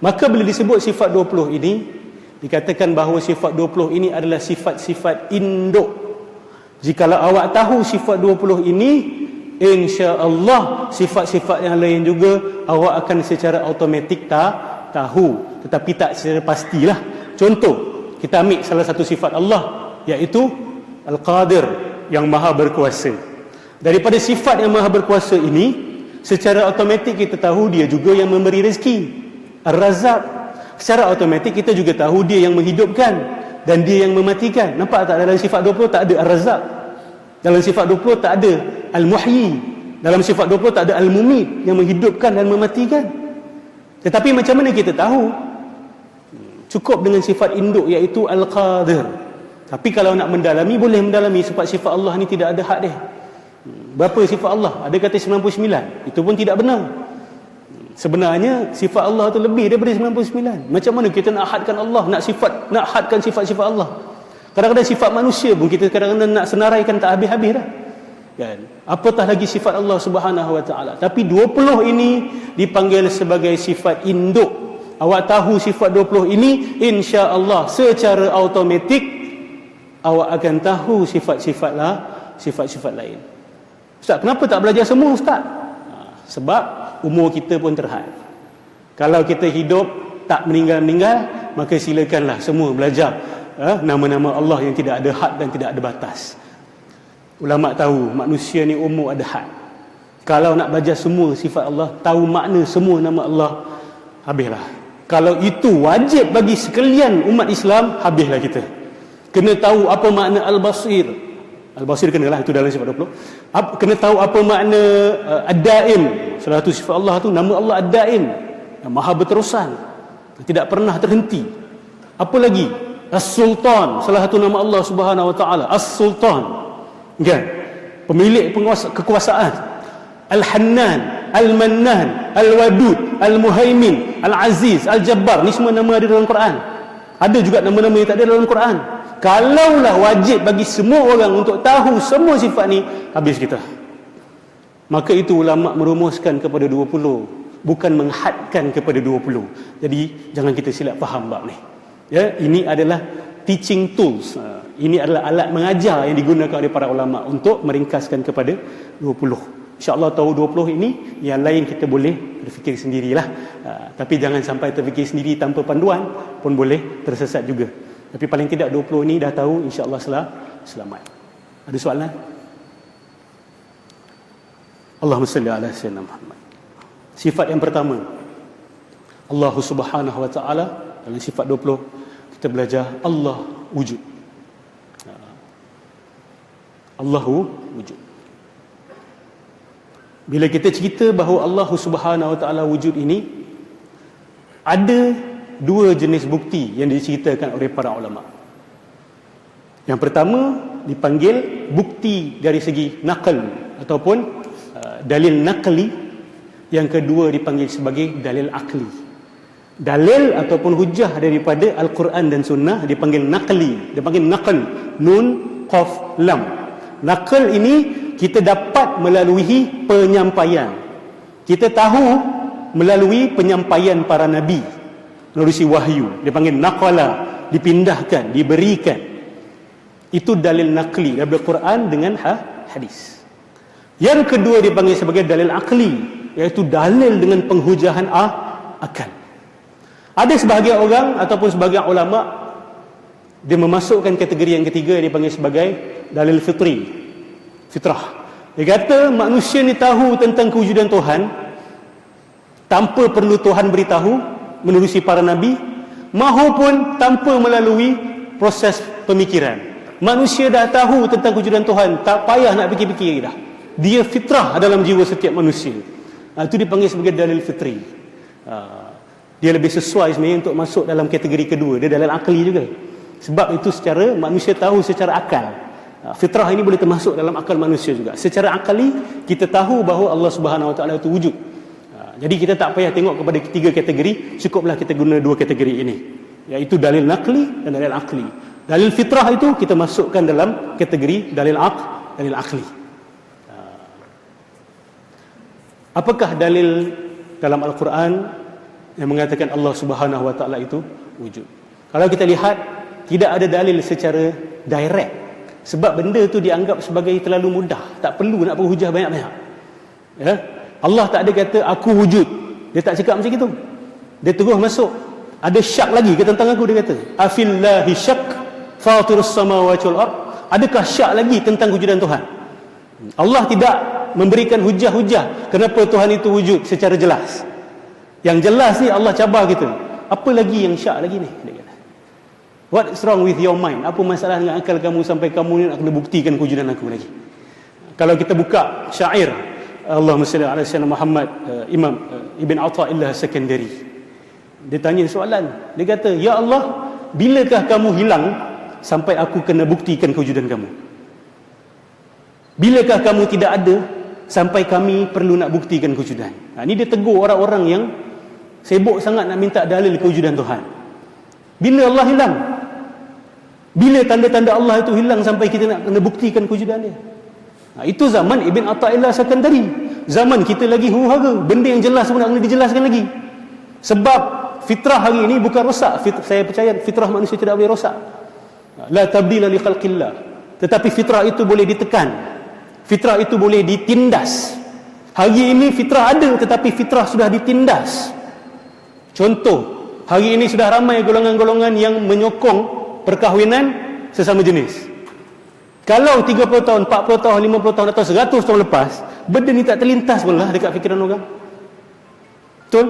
Maka bila disebut sifat 20 ini, dikatakan bahawa sifat 20 ini adalah sifat-sifat induk. Jikalau awak tahu sifat 20 ini, insya-Allah sifat-sifat yang lain juga awak akan secara automatik tahu, tetapi tak secara pastilah. Contoh, kita ambil salah satu sifat Allah, iaitu Al-Qadir, yang maha berkuasa. Daripada sifat yang maha berkuasa ini, secara automatik kita tahu dia juga yang memberi rezeki, Ar-Razzaq. Secara automatik kita juga tahu dia yang menghidupkan dan dia yang mematikan. Nampak tak, dalam sifat 20 tak ada Ar-Razzaq, dalam sifat 20 tak ada Al-Muhyi, dalam sifat 20 tak ada Al-Mumit, yang menghidupkan dan mematikan. Tetapi macam mana kita tahu? Cukup dengan sifat induk, iaitu Al-Qadir. Tapi kalau nak mendalami, boleh mendalami. Sebab sifat Allah ni tidak ada had dia. Berapa sifat Allah? Ada kata 99. Itu pun tidak benar. Sebenarnya sifat Allah tu lebih daripada 99. Macam mana kita nak hadkan Allah, nak hadkan sifat-sifat Allah? Kadang-kadang sifat manusia pun kita kadang-kadang nak senaraikan tak habis-habis dah. Kan? Apatah lagi sifat Allah Subhanahu wa taala. Tapi 20 ini dipanggil sebagai sifat induk. Awak tahu sifat 20 ini, insya-Allah secara automatik awak akan tahu sifat-sifat lain. Ustaz, kenapa tak belajar semua, Ustaz? Sebab umur kita pun terhad. Kalau kita hidup tak meninggal-meninggal, maka silakanlah semua belajar nama-nama Allah yang tidak ada had dan tidak ada batas. Ulama tahu manusia ni umur ada had. Kalau nak belajar semua sifat Allah, tahu makna semua nama Allah, habislah. Kalau itu wajib bagi sekalian umat Islam, habislah kita. Kena tahu apa makna Al-Basir. Al-Basir kenalah, itu dalam sifat 20. Kena tahu apa makna Ad-Daim. Salah satu sifat Allah tu, nama Allah Ad-Daim, yang maha berterusan, tidak pernah terhenti. Apa lagi? As-Sultan, salah satu nama Allah Subhanahu wa taala, As-Sultan. Kan? Pemilik kekuasaan. Al-Hannan, Al-Mannan, Al-Wadud, Al-Muhaimin, Al-Aziz, Al-Jabbar. Ni semua nama ada dalam Quran. Ada juga nama-nama yang tak ada dalam Quran. Kalaulah wajib bagi semua orang untuk tahu semua sifat ni, habis kita. Maka itu ulama merumuskan kepada 20, bukan menghadkan kepada 20. Jadi jangan kita silap faham bab ni. Ya, ini adalah teaching tools. Ini adalah alat mengajar yang digunakan oleh para ulama untuk meringkaskan kepada 20. InsyaAllah tahu 20 ini, yang lain kita boleh berfikir sendirilah. Tapi jangan sampai terfikir sendiri tanpa panduan pun boleh tersesat juga. Tapi paling tidak 20 ini dah tahu, insyaAllah selamat. Ada soalan? Allahumma salli ala sayyidina Muhammad. Sifat yang pertama, Allah Subhanahu wa ta'ala. Dalam sifat 20 kita belajar Allah wujud. Allahu wujud. Bila kita cerita bahawa Allah Subhanahu wa ta'ala wujud ini, ada dua jenis bukti yang diceritakan oleh para ulama. Yang pertama dipanggil bukti dari segi nakal ataupun dalil nakli. Yang kedua dipanggil sebagai dalil akli. Dalil ataupun hujah daripada Al-Quran dan Sunnah dipanggil nakli, dipanggil nakal, nun, qaf, lam. Nakal ini kita dapat melalui penyampaian. Kita tahu melalui penyampaian para nabi, melalui wahyu. Dipanggil naqala, dipindahkan, diberikan. Itu dalil nakli daripada Quran dengan hadis. Yang kedua dipanggil sebagai dalil akli, iaitu dalil dengan penghujahan akal. Ada sebahagian orang ataupun sebahagian ulama, dia memasukkan kategori yang ketiga, dia panggil sebagai dalil fitri, fitrah. Dia kata manusia ni tahu tentang kewujudan Tuhan tanpa perlu Tuhan beritahu menerusi para nabi, mahupun tanpa melalui proses pemikiran. Manusia dah tahu tentang kewujudan Tuhan, tak payah nak fikir-fikir dah. Dia fitrah dalam jiwa setiap manusia. Itu dipanggil sebagai dalil fitri. Dia lebih sesuai sebenarnya untuk masuk dalam kategori kedua, dia dalil akli juga. Sebab itu secara manusia tahu secara akal. Fitrah ini boleh termasuk dalam akal manusia juga. Secara akali kita tahu bahawa Allah Subhanahu wa ta'ala itu wujud. Jadi kita tak payah tengok kepada tiga kategori, cukuplah kita guna dua kategori ini, iaitu dalil nakli dan dalil akli. Dalil fitrah itu kita masukkan dalam kategori dalil akli. Apakah dalil dalam Al-Quran yang mengatakan Allah Subhanahu wa ta'ala itu wujud? Kalau kita lihat, tidak ada dalil secara direct. Sebab benda tu dianggap sebagai terlalu mudah, tak perlu nak berhujah banyak-banyak. Ya? Allah tak ada kata aku wujud. Dia tak cakap macam itu. Dia terus masuk. Ada syak lagi ke tentang aku, dia kata afillahi syak fatirus samawati wal ard. Adakah syak lagi tentang wujudan Tuhan? Allah tidak memberikan hujah-hujah kenapa Tuhan itu wujud secara jelas. Yang jelas ni Allah cabar kita. Apa lagi yang syak lagi ni? Dia kata, what's wrong with your mind? Apa masalah dengan akal kamu sampai kamu ni nak kena buktikan kewujudan aku lagi? Kalau kita buka syair Allahumma salli ala sayyidina Muhammad, Imam Ibn Athaillah Sakandari, dia tanya soalan. Dia kata, ya Allah, bilakah kamu hilang sampai aku kena buktikan kewujudan kamu? Bilakah kamu tidak ada sampai kami perlu nak buktikan kewujudan? Ini dia tegur orang-orang yang sibuk sangat nak minta dalil kewujudan Tuhan. Bila Allah hilang? Bila tanda-tanda Allah itu hilang sampai kita nak kena buktikan kewujudan dia? Itu zaman Ibn Athaillah Sakandari. Zaman kita lagi huru-hara, benda yang jelas pun nak kena dijelaskan lagi. Sebab fitrah hari ini bukan rosak. Saya percaya fitrah manusia tidak boleh rosak. La tabdila li khalqillah. Tetapi fitrah itu boleh ditekan. Fitrah itu boleh ditindas. Hari ini fitrah ada, tetapi fitrah sudah ditindas. Contoh, hari ini sudah ramai golongan-golongan yang menyokong perkahwinan sesama jenis. Kalau 30 tahun, 40 tahun, 50 tahun atau 100 tahun lepas, benda ni tak terlintas pun lah dekat fikiran orang. Betul?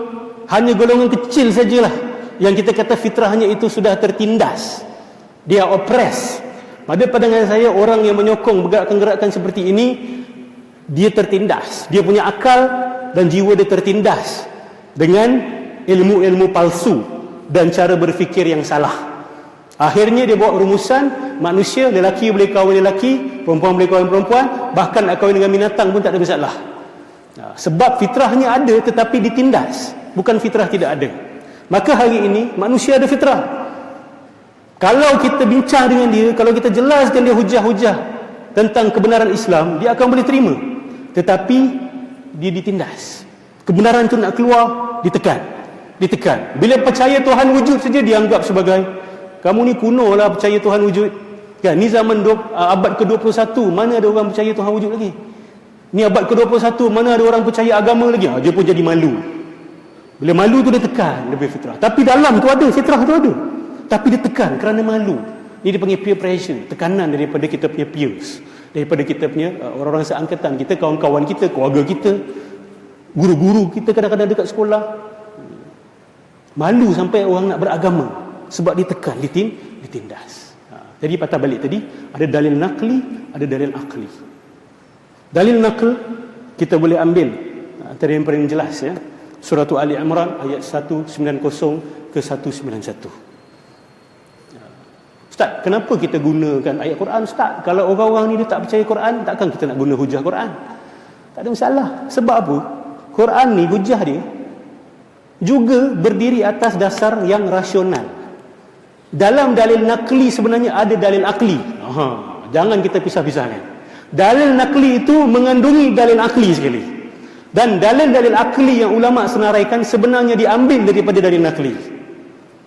Hanya golongan kecil sajalah yang kita kata fitrahnya itu sudah tertindas. Dia oppress. Pada pandangan saya, orang yang menyokong gerakan-gerakan seperti ini, dia tertindas. Dia punya akal dan jiwa dia tertindas dengan ilmu-ilmu palsu dan cara berfikir yang salah. Akhirnya dia buat rumusan, manusia, lelaki boleh kahwin lelaki, perempuan boleh kahwin perempuan, bahkan nak kahwin dengan binatang pun tak ada masalah. Sebab fitrahnya ada tetapi ditindas, bukan fitrah tidak ada. Maka hari ini manusia ada fitrah. Kalau kita bincang dengan dia, kalau kita jelaskan dia hujah-hujah tentang kebenaran Islam, dia akan boleh terima. Tetapi dia ditindas. Kebenaran tu nak keluar, ditekan. Bila percaya Tuhan wujud saja dianggap sebagai, kamu ni kuno lah percaya Tuhan wujud. Kan, ni zaman abad ke-21, mana ada orang percaya Tuhan wujud lagi? Ni abad ke-21, mana ada orang percaya agama lagi? Dia pun jadi malu. Bila malu tu dia tekan, dia fitrah. Tapi dalam tu ada, fitrah tu ada. Tapi dia tekan kerana malu. Ini dipanggil peer pressure, tekanan daripada kita punya peers, daripada kita punya orang-orang seangkatan kita, kawan-kawan kita, keluarga kita, guru-guru kita kadang-kadang dekat sekolah. Malu sampai orang nak beragama sebab ditekan, ditindas. Jadi patah balik tadi, ada dalil naqli, ada dalil akli. Dalil naql kita boleh ambil antara yang paling jelas, ya, surah Ali Imran ayat 190 ke 191. Ustaz, kenapa kita gunakan ayat Quran, Ustaz? Kalau orang-orang ni dia tak percaya Quran, takkan kita nak guna hujah Quran? Tak ada masalah. Sebab apa? Quran ni, hujah dia juga berdiri atas dasar yang rasional. Dalam dalil naqli sebenarnya ada dalil akli. Jangan kita pisah-pisahkan. Dalil naqli itu mengandungi dalil akli sekali. Dan dalil-dalil akli yang ulama senaraikan sebenarnya diambil daripada dalil naqli.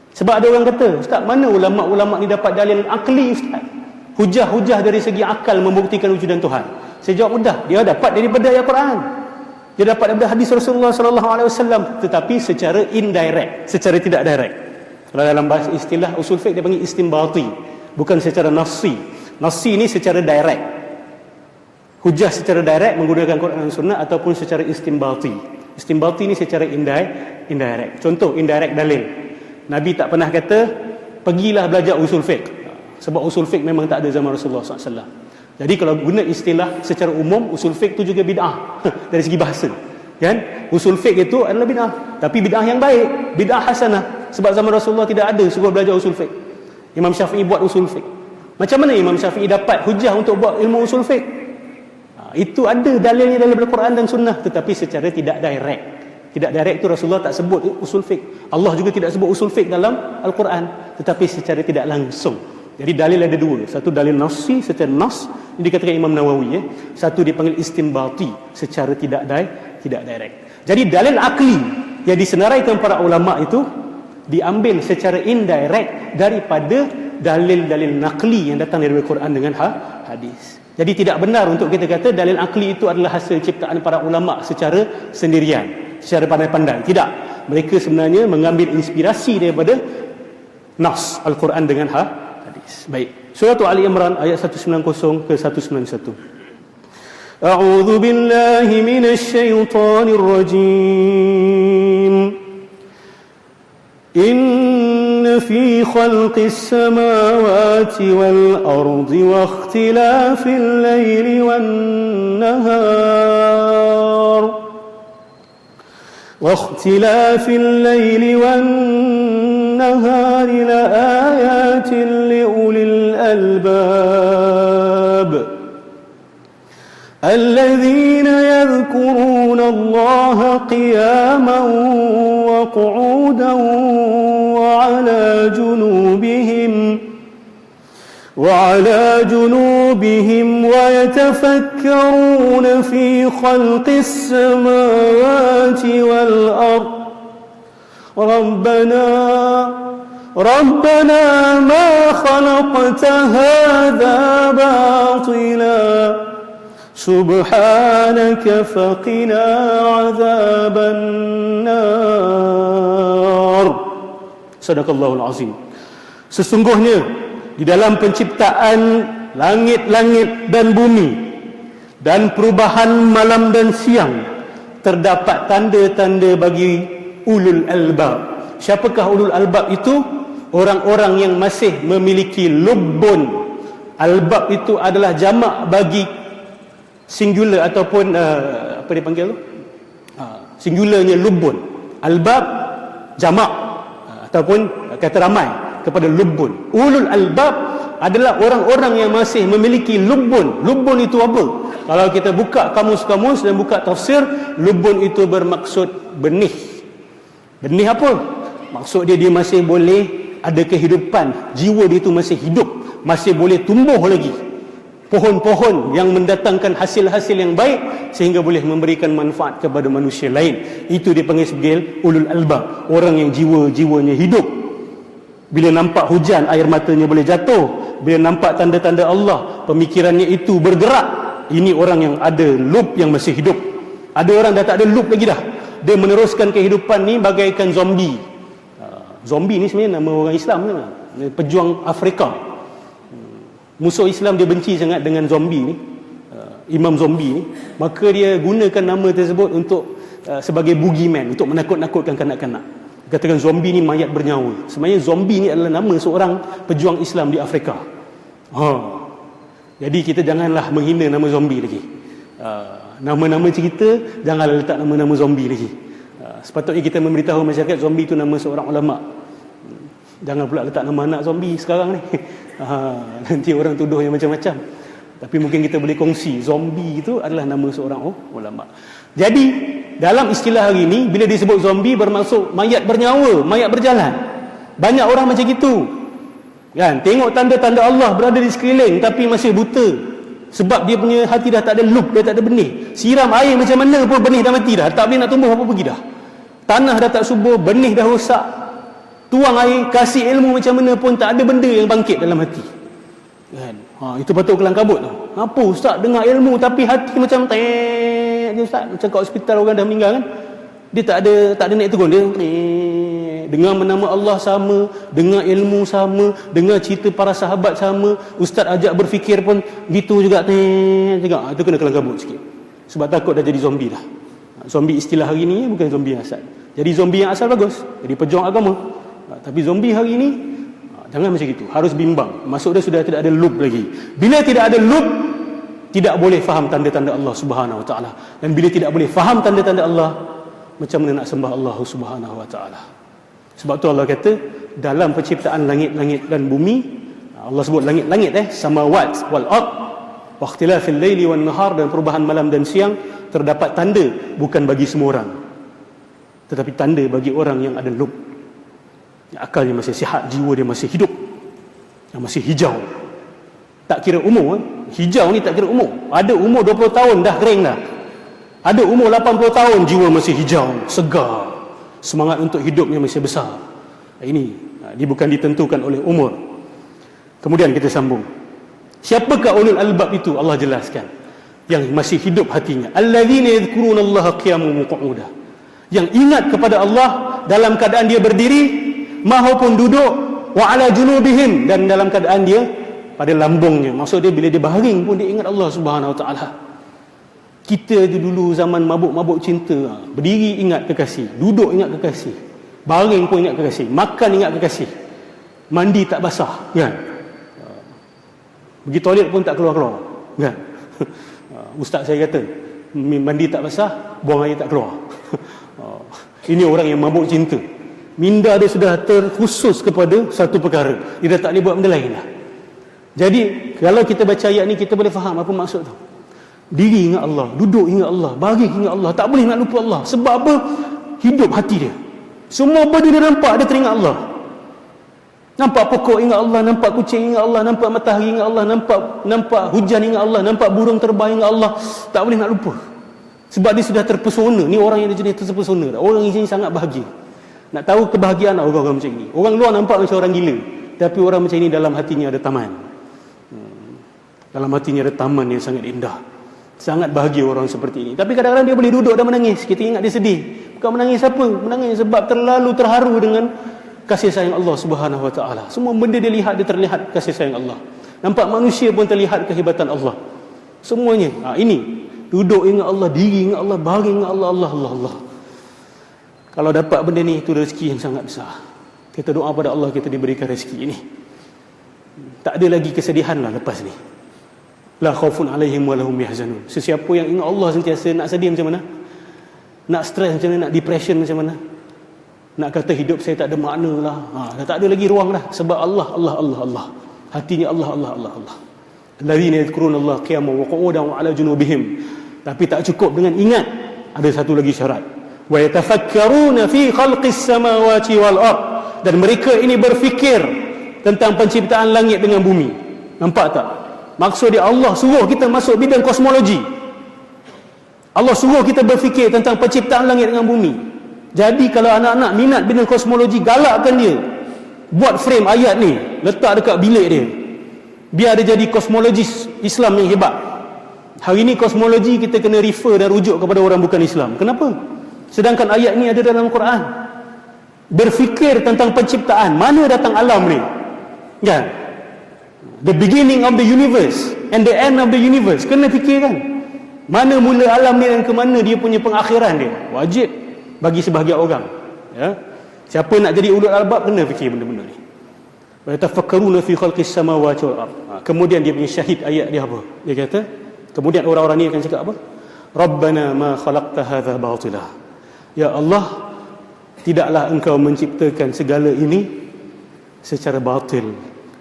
Sebab ada orang kata, Ustaz, mana ulama-ulama ni dapat dalil akli, Ustaz? Hujah-hujah dari segi akal membuktikan wujudan Tuhan. Saya jawab mudah, dia dapat daripada ayat Quran. Dia dapat daripada hadis Rasulullah sallallahu alaihi wasallam, tetapi secara indirect, secara tidak direct. Kalau dalam bahasa istilah usul fiqh dia panggil istinbati, bukan secara nafsi. Nafsi ni secara direct. Hujah secara direct menggunakan Quran dan Sunnah, ataupun secara istinbati. Istinbati ni secara indirect. Contoh indirect dalil. Nabi tak pernah kata pergilah belajar usul fiqh, sebab usul fiqh memang tak ada zaman Rasulullah SAW. Jadi kalau guna istilah secara umum, usul fiqh tu juga bid'ah dari segi bahasa, kan? Usul fiqh itu adalah bid'ah, tapi bid'ah yang baik, bid'ah hasanah. Sebab zaman Rasulullah tidak ada suruh belajar usul fiqh. Imam Syafi'i buat usul fiqh. Macam mana Imam Syafi'i dapat hujah untuk buat ilmu usul fiqh? Itu ada dalilnya dalam Al-Quran dan Sunnah, tetapi secara tidak direct. Tidak direct itu Rasulullah tak sebut usul fiqh. Allah juga tidak sebut usul fiqh dalam Al-Quran, tetapi secara tidak langsung. Jadi dalil ada dua. Satu dalil nafsi, secara nas, ini dikatakan Imam Nawawi, ya. Satu dipanggil istinbati, secara tidak direct. Jadi dalil akli yang disenaraikan para ulama itu diambil secara indirect daripada dalil-dalil naqli yang datang dari Al-Quran dengan hadis. Jadi tidak benar untuk kita kata dalil akli itu adalah hasil ciptaan para ulama secara sendirian, secara pandai-pandai. Tidak. Mereka sebenarnya mengambil inspirasi daripada nas Al-Quran dengan hadis. Baik. Surah Ali Imran ayat 190 ke 191. A'udzu billahi minasy syaithanir rajim. Inna fi khalqis samawati wal ardi wa ikhtilafil laili wan nahar واختلاف الليل والنهار لآيات لأولي الألباب الذين يذكرون الله قياما وقعودا وعلى جنوبهم ويتفكرون في خلق السماوات والأرض ربنا ما خلقت هذا باطلا سبحانك فقنا عذاب النار. Sadaqallahul azim. Sesungguhnya di dalam penciptaan langit-langit dan bumi dan perubahan malam dan siang terdapat tanda-tanda bagi ulul albab. Siapakah ulul albab itu? Orang-orang yang masih memiliki lubbun. Albab itu adalah jamak bagi singular ataupun apa dia panggil tu? Singularnya lubbun. Albab jamak ataupun kata ramai kepada lubbun. Ulul albab adalah orang-orang yang masih memiliki lubbun. Lubbun itu apa? Kalau kita buka kamus-kamus dan buka tafsir, lubbun itu bermaksud benih. Benih apa? Maksud dia masih boleh ada kehidupan, jiwa dia itu masih hidup, masih boleh tumbuh lagi. Pohon-pohon yang mendatangkan hasil-hasil yang baik sehingga boleh memberikan manfaat kepada manusia lain. Itu dipanggil sebagai ulul albab, orang yang jiwa-jiwanya hidup. Bila nampak hujan, air matanya boleh jatuh. Bila nampak tanda-tanda Allah, pemikirannya itu bergerak. Ini orang yang ada lub yang masih hidup. Ada orang dah tak ada lub lagi dah. Dia meneruskan kehidupan ni bagaikan zombie. Zombie ni sebenarnya nama orang Islam kan? Pejuang Afrika. Musuh Islam dia benci sangat dengan zombie ni, imam zombie ni. Maka dia gunakan nama tersebut untuk sebagai boogeyman, untuk menakut-nakutkan kanak-kanak. Katakan zombie ni mayat bernyawa. Sebenarnya zombie ni adalah nama seorang pejuang Islam di Afrika. Jadi kita janganlah menghina nama zombie lagi. Nama-nama cerita janganlah letak nama-nama zombie lagi. Sepatutnya kita memberitahu masyarakat zombie itu nama seorang ulama. Jangan pula letak nama anak zombie sekarang ni. Nanti orang tuduh yang macam-macam. Tapi mungkin kita boleh kongsi, zombie itu adalah nama seorang ulama. Jadi dalam istilah hari ini, bila disebut zombie bermaksud mayat bernyawa, mayat berjalan. Banyak orang macam gitu kan, tengok tanda-tanda Allah berada di sekeliling tapi masih buta. Sebab dia punya hati dah tak ada lub, dia tak ada benih. Siram air macam mana pun benih dah mati dah, tak boleh nak tumbuh apa pergi dah. Tanah dah tak subur, benih dah rosak. Tuang air, kasih ilmu macam mana pun tak ada benda yang bangkit dalam hati kan. Itu patut kelang kabut tu. Apa ustaz dengar ilmu tapi hati macam je ustaz, macam kat hospital orang dah meninggal kan. Dia tak ada naik turun, dia dengar nama Allah sama, dengar ilmu sama, dengar cerita para sahabat sama, ustaz ajak berfikir pun gitu juga juga. Itu kena kelang kabut sikit. Sebab takut dah jadi zombie dah. Zombie istilah hari ni bukan zombie yang asal. Jadi zombie yang asal bagus, jadi pejuang agama. Tapi zombie hari ni jangan macam itu, harus bimbang. Maksud dia sudah tidak ada lub lagi. Bila tidak ada lub, tidak boleh faham tanda-tanda Allah Subhanahu Wa Taala. Dan bila tidak boleh faham tanda-tanda Allah, macam mana nak sembah Allah Subhanahu Wa Taala? Sebab tu Allah kata dalam penciptaan langit-langit dan bumi, Allah sebut langit-langit samawat wal ard wa ikhtilafil laili wan nahar, dan perubahan malam dan siang, terdapat tanda bukan bagi semua orang, tetapi tanda bagi orang yang ada lub, yang akalnya masih sihat, jiwa dia masih hidup, yang masih hijau. Tak kira umur, hijau ni tak kira umur. Ada umur 20 tahun dah kering dah. Ada umur 80 tahun, jiwa masih hijau, segar, semangat untuk hidupnya masih besar. Ini bukan ditentukan oleh umur. Kemudian kita sambung. Siapakah ulul albab itu? Allah jelaskan. Yang masih hidup hatinya. Alladzina yadhkurunallaha qiyaman wa qu'udan. Yang ingat kepada Allah dalam keadaan dia berdiri maupun duduk, wa ala junubihim, dan dalam keadaan dia pada lambungnya. Maksud dia bila dia baring pun dia ingat Allah Subhanahu Wa Taala. Kita tu dulu zaman mabuk-mabuk cinta, berdiri ingat kekasih, duduk ingat kekasih, baring pun ingat kekasih, makan ingat kekasih, mandi tak basah kan, pergi toilet pun tak keluar-keluar kan. Ustaz saya kata mandi tak basah, buang air tak keluar. Ini orang yang mabuk cinta. Minda dia sudah terkhusus kepada satu perkara, dia dah tak boleh buat benda lain lah. Jadi kalau kita baca ayat ni, kita boleh faham apa maksud tu. Diri ingat Allah, duduk ingat Allah, baring ingat Allah, tak boleh nak lupa Allah. Sebab apa? Hidup hati dia. Semua benda dia nampak, dia teringat Allah. Nampak pokok ingat Allah, nampak kucing ingat Allah, nampak matahari ingat Allah, nampak hujan ingat Allah, nampak burung terbang ingat Allah. Tak boleh nak lupa. Sebab dia sudah terpesona. Ni orang yang jenis terpesona. Orang yang sangat bahagia. Nak tahu kebahagiaan orang-orang macam ini. Orang luar nampak macam orang gila, tapi orang macam ini dalam hatinya ada taman. Dalam hatinya ada taman yang sangat indah. Sangat bahagia orang seperti ini. Tapi kadang-kadang dia boleh duduk dan menangis. Kita ingat dia sedih. Bukan menangis apa? Menangis sebab terlalu terharu dengan kasih sayang Allah Subhanahu Wa Taala. Semua benda dia lihat, dia terlihat kasih sayang Allah. Nampak manusia pun terlihat kehebatan Allah. Semuanya. Ini duduk ingat Allah, diri ingat Allah, baring ingat Allah, Allah. Kalau dapat benda ni, itu rezeki yang sangat besar. Kita doa pada Allah, kita diberikan rezeki ini. Tak ada lagi kesedihan lah lepas ni. La khaufun alaihim wa lahum yahzanun. Sesiapa yang ingat Allah sentiasa, nak sedih macam mana? Nak stres macam mana? Nak depression macam mana? Nak kata hidup saya tak ada makna lah. Dah tak ada lagi ruang dah. Sebab Allah. Hatinya Allah, Allah, Allah, Allah. Allazina yadhkuruna Allah qiyaman wa qu'udan wa 'ala junubihim. Tapi tak cukup dengan ingat, ada satu lagi syarat. Wa yatafakkaruna fi khalqis samawati wal ard. Dan mereka ini berfikir tentang penciptaan langit dengan bumi. Nampak tak? Maksud dia, Allah suruh kita masuk bidang kosmologi. Allah suruh kita berfikir tentang penciptaan langit dengan bumi. Jadi kalau anak-anak minat bidang kosmologi, galakkan dia buat frame ayat ni, letak dekat bilik dia, biar dia jadi kosmologis Islam yang hebat. Hari ni kosmologi kita kena refer dan rujuk kepada orang bukan Islam. Kenapa? Sedangkan ayat ni ada dalam Quran. Berfikir tentang penciptaan, mana datang alam ni, kan? The beginning of the universe and the end of the universe. Kena fikirkan mana mula alam ni dan ke mana dia punya pengakhiran dia. Wajib bagi sebahagian orang, ya. Siapa nak jadi ulul albab kena fikir benda-benda ni. Wa yatafakkaruna fi khalqis samawati wal ard. Kemudian dia punya syahid ayat dia apa? Dia kata, kemudian orang-orang ni akan cakap apa? Rabbana ma khalaqta hadza batila. Ya Allah, tidaklah engkau menciptakan segala ini secara batil.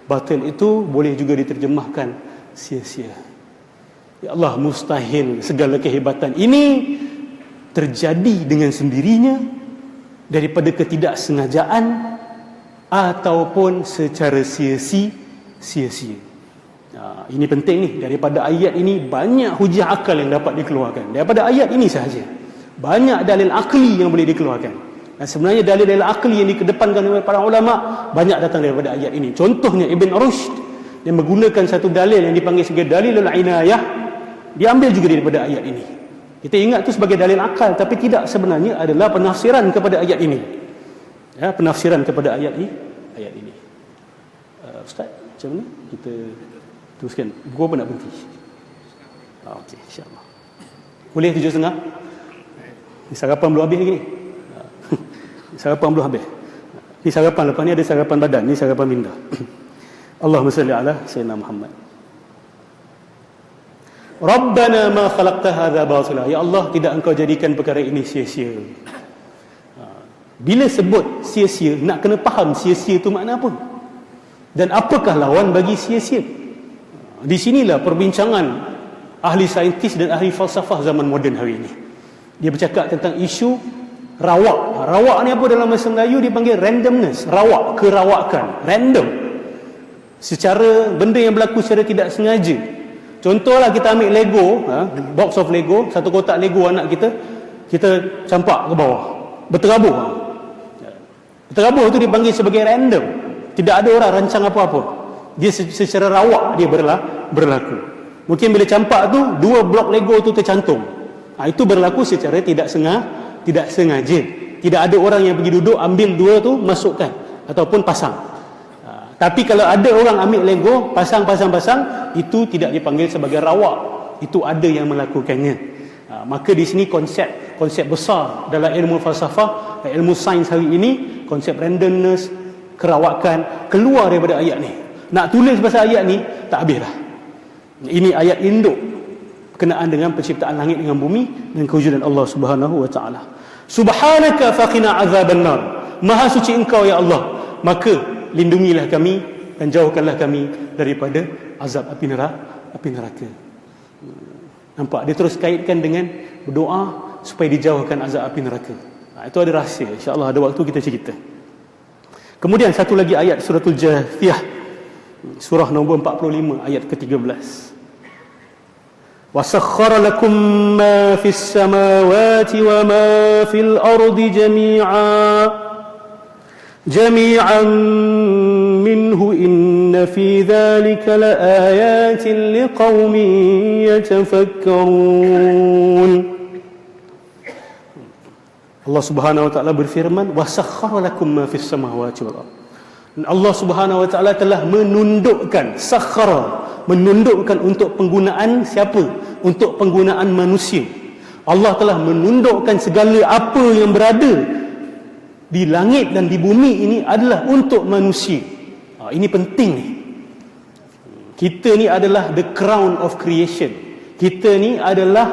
Batil itu boleh juga diterjemahkan sia-sia. Ya Allah, mustahil segala kehebatan ini terjadi dengan sendirinya daripada ketidaksengajaan ataupun secara sia-sia. Ini penting ni. Daripada ayat ini banyak hujah akal yang dapat dikeluarkan. Daripada ayat ini sahaja banyak dalil akli yang boleh dikeluarkan. Dan sebenarnya dalil-dalil akli yang dikedepankan oleh para ulama banyak datang daripada ayat ini. Contohnya Ibn Rushd, dia menggunakan satu dalil yang dipanggil sebagai dalilul inayah, diambil juga daripada ayat ini. Kita ingat tu sebagai dalil akal, tapi tidak, sebenarnya adalah penafsiran kepada ayat ini. Ya, penafsiran kepada ayat ini. Ustaz, macam mana kita teruskan? Pukul apa nak berhenti? Okey, insya-Allah. Boleh 7.30? Ni sarapan belum habis lagi ni. Sarapan belum habis. Ni sarapan, lepas ni ada sarapan badan, ni sarapan minda. Allahumma salli ala sayyidina Muhammad. Rabbana ma khalaqta hadza batila. Ya Allah, tidak engkau jadikan perkara ini sia-sia. Bila sebut sia-sia, nak kena faham sia-sia itu makna apa, dan apakah lawan bagi sia-sia. Di sinilah perbincangan ahli saintis dan ahli falsafah zaman moden hari ini. Dia bercakap tentang isu rawak. Rawak ni apa dalam bahasa Melayu dipanggil randomness. Rawak, kerawakan, random. Secara benda yang berlaku secara tidak sengaja. Contohlah kita ambil Lego, box of Lego, satu kotak Lego anak kita campak ke bawah, berterabur. Berterabur itu dipanggil sebagai random. Tidak ada orang rancang apa-apa. Dia secara rawak dia berlaku. Mungkin bila campak tu, 2 blok Lego tu tercantum. Itu berlaku secara tidak sengaja. Tidak ada orang yang pergi duduk ambil 2 tu masukkan ataupun pasang. Tapi kalau ada orang ambil Lego, pasang, itu tidak dipanggil sebagai rawak. Itu ada yang melakukannya. Maka di sini konsep besar dalam ilmu falsafah, ilmu sains hari ini, konsep randomness, kerawakan, keluar daripada ayat ni. Nak tulis pasal ayat ni, tak habis dah. Ini ayat induk berkenaan dengan penciptaan langit dengan bumi dan kewujudan Allah Subhanahu wa taala. Subhanaka faqina azaban nar. Maha suci engkau ya Allah, maka lindungilah kami dan jauhkanlah kami daripada azab api neraka. Nampak? Dia terus kaitkan dengan berdoa supaya dijauhkan azab api neraka. Itu ada rahsia. InsyaAllah ada waktu kita cerita. Kemudian satu lagi ayat suratul Jathiyah, surah nombor 45 ayat ke-13. وَسَخَّرَ لَكُم مَّا فِي السَّمَاوَاتِ وَمَا فِي الْأَرْضِ جَمِيعًا مِّنْهُ إِنَّ فِي ذَلِكَ لَآيَاتٍ لِقَوْمٍ يَتَفَكَّرُونَ. Allah Subhanahu wa taala berfirman, وَسَخَّرَ لَكُم مَّا فِي السَّمَاوَاتِ وَالْأَرْضِ. Allah Subhanahu wa taala telah menundukkan, sakhara, menundukkan untuk penggunaan siapa? Untuk penggunaan manusia. Allah telah menundukkan segala apa yang berada di langit dan di bumi ini adalah untuk manusia. Ini penting ni. Kita ni adalah the crown of creation. Kita ni adalah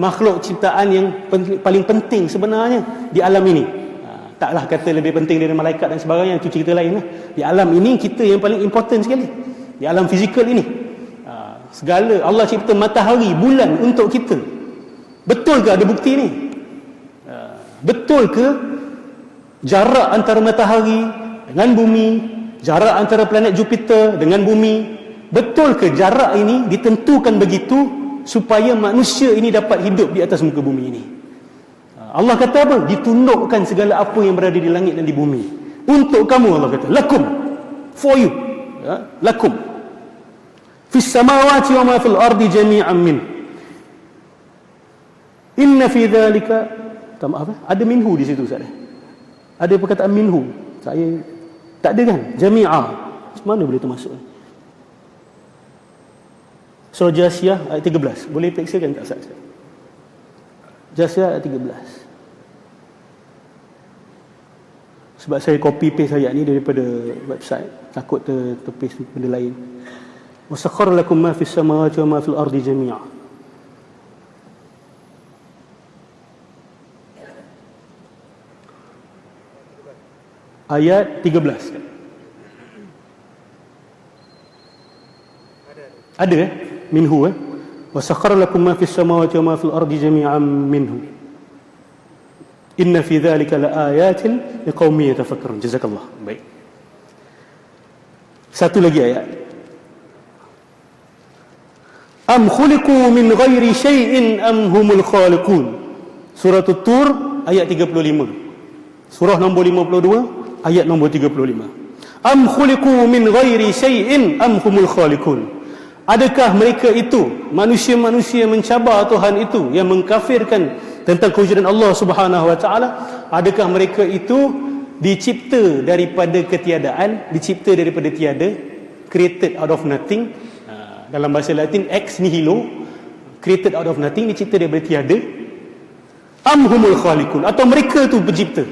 makhluk ciptaan yang paling penting sebenarnya di alam ini. Taklah kata lebih penting dari malaikat dan sebagainya, itu cerita lain lah. Di alam ini kita yang paling important sekali. Di alam fizikal ini. Segala Allah cipta matahari, bulan untuk kita. Betul ke ada bukti ni? Betul ke jarak antara matahari dengan bumi, jarak antara planet Jupiter dengan bumi, betul ke jarak ini ditentukan begitu supaya manusia ini dapat hidup di atas muka bumi ini? Allah kata apa? Ditundukkan segala apa yang berada di langit dan di bumi untuk kamu. Allah kata lakum, for you, lakum fis samawati wa ma fil ardi jami'an min. Inna fi dhalika, maaf, ada minhu di situ Ustaz. Ada perkataan minhu. Saya tak ada kan? Jami'a. Mana boleh termasuk? Surah Jasiyah ayat 13. Boleh periksakan tak Ustaz? Jasiyah ayat 13. Sebab saya copy paste ayat ni daripada website, takut terpaste benda lain. Wasakhkhara lakum ma fis samawati wa ma fil ardi jami'a. Ayat 13. Ada minhu wa sakhkhara lakum ma fis samawati wa ma fil ardi jami'an minhu inna fi dhalika laayatin liqaumin yatafakkarun. Jazakallah. Baik. Satu lagi ayat. Am khuliqu min ghairi syai'in am humul khaliqun. Surah At-Tur ayat 35. Surah nombor 52 ayat nombor 35. Am khuliqu min ghairi syai'in am humul khaliqun. Adakah mereka itu, manusia-manusia mencabar Tuhan itu, yang mengkafirkan tentang kewujudan Allah Subhanahu wa taala, adakah mereka itu dicipta daripada ketiadaan, dicipta daripada tiada, created out of nothing? Dalam bahasa Latin ex nihilo, created out of nothing, dicipta daripada tiada. Am humul khaliqun, atau mereka tu pencipta?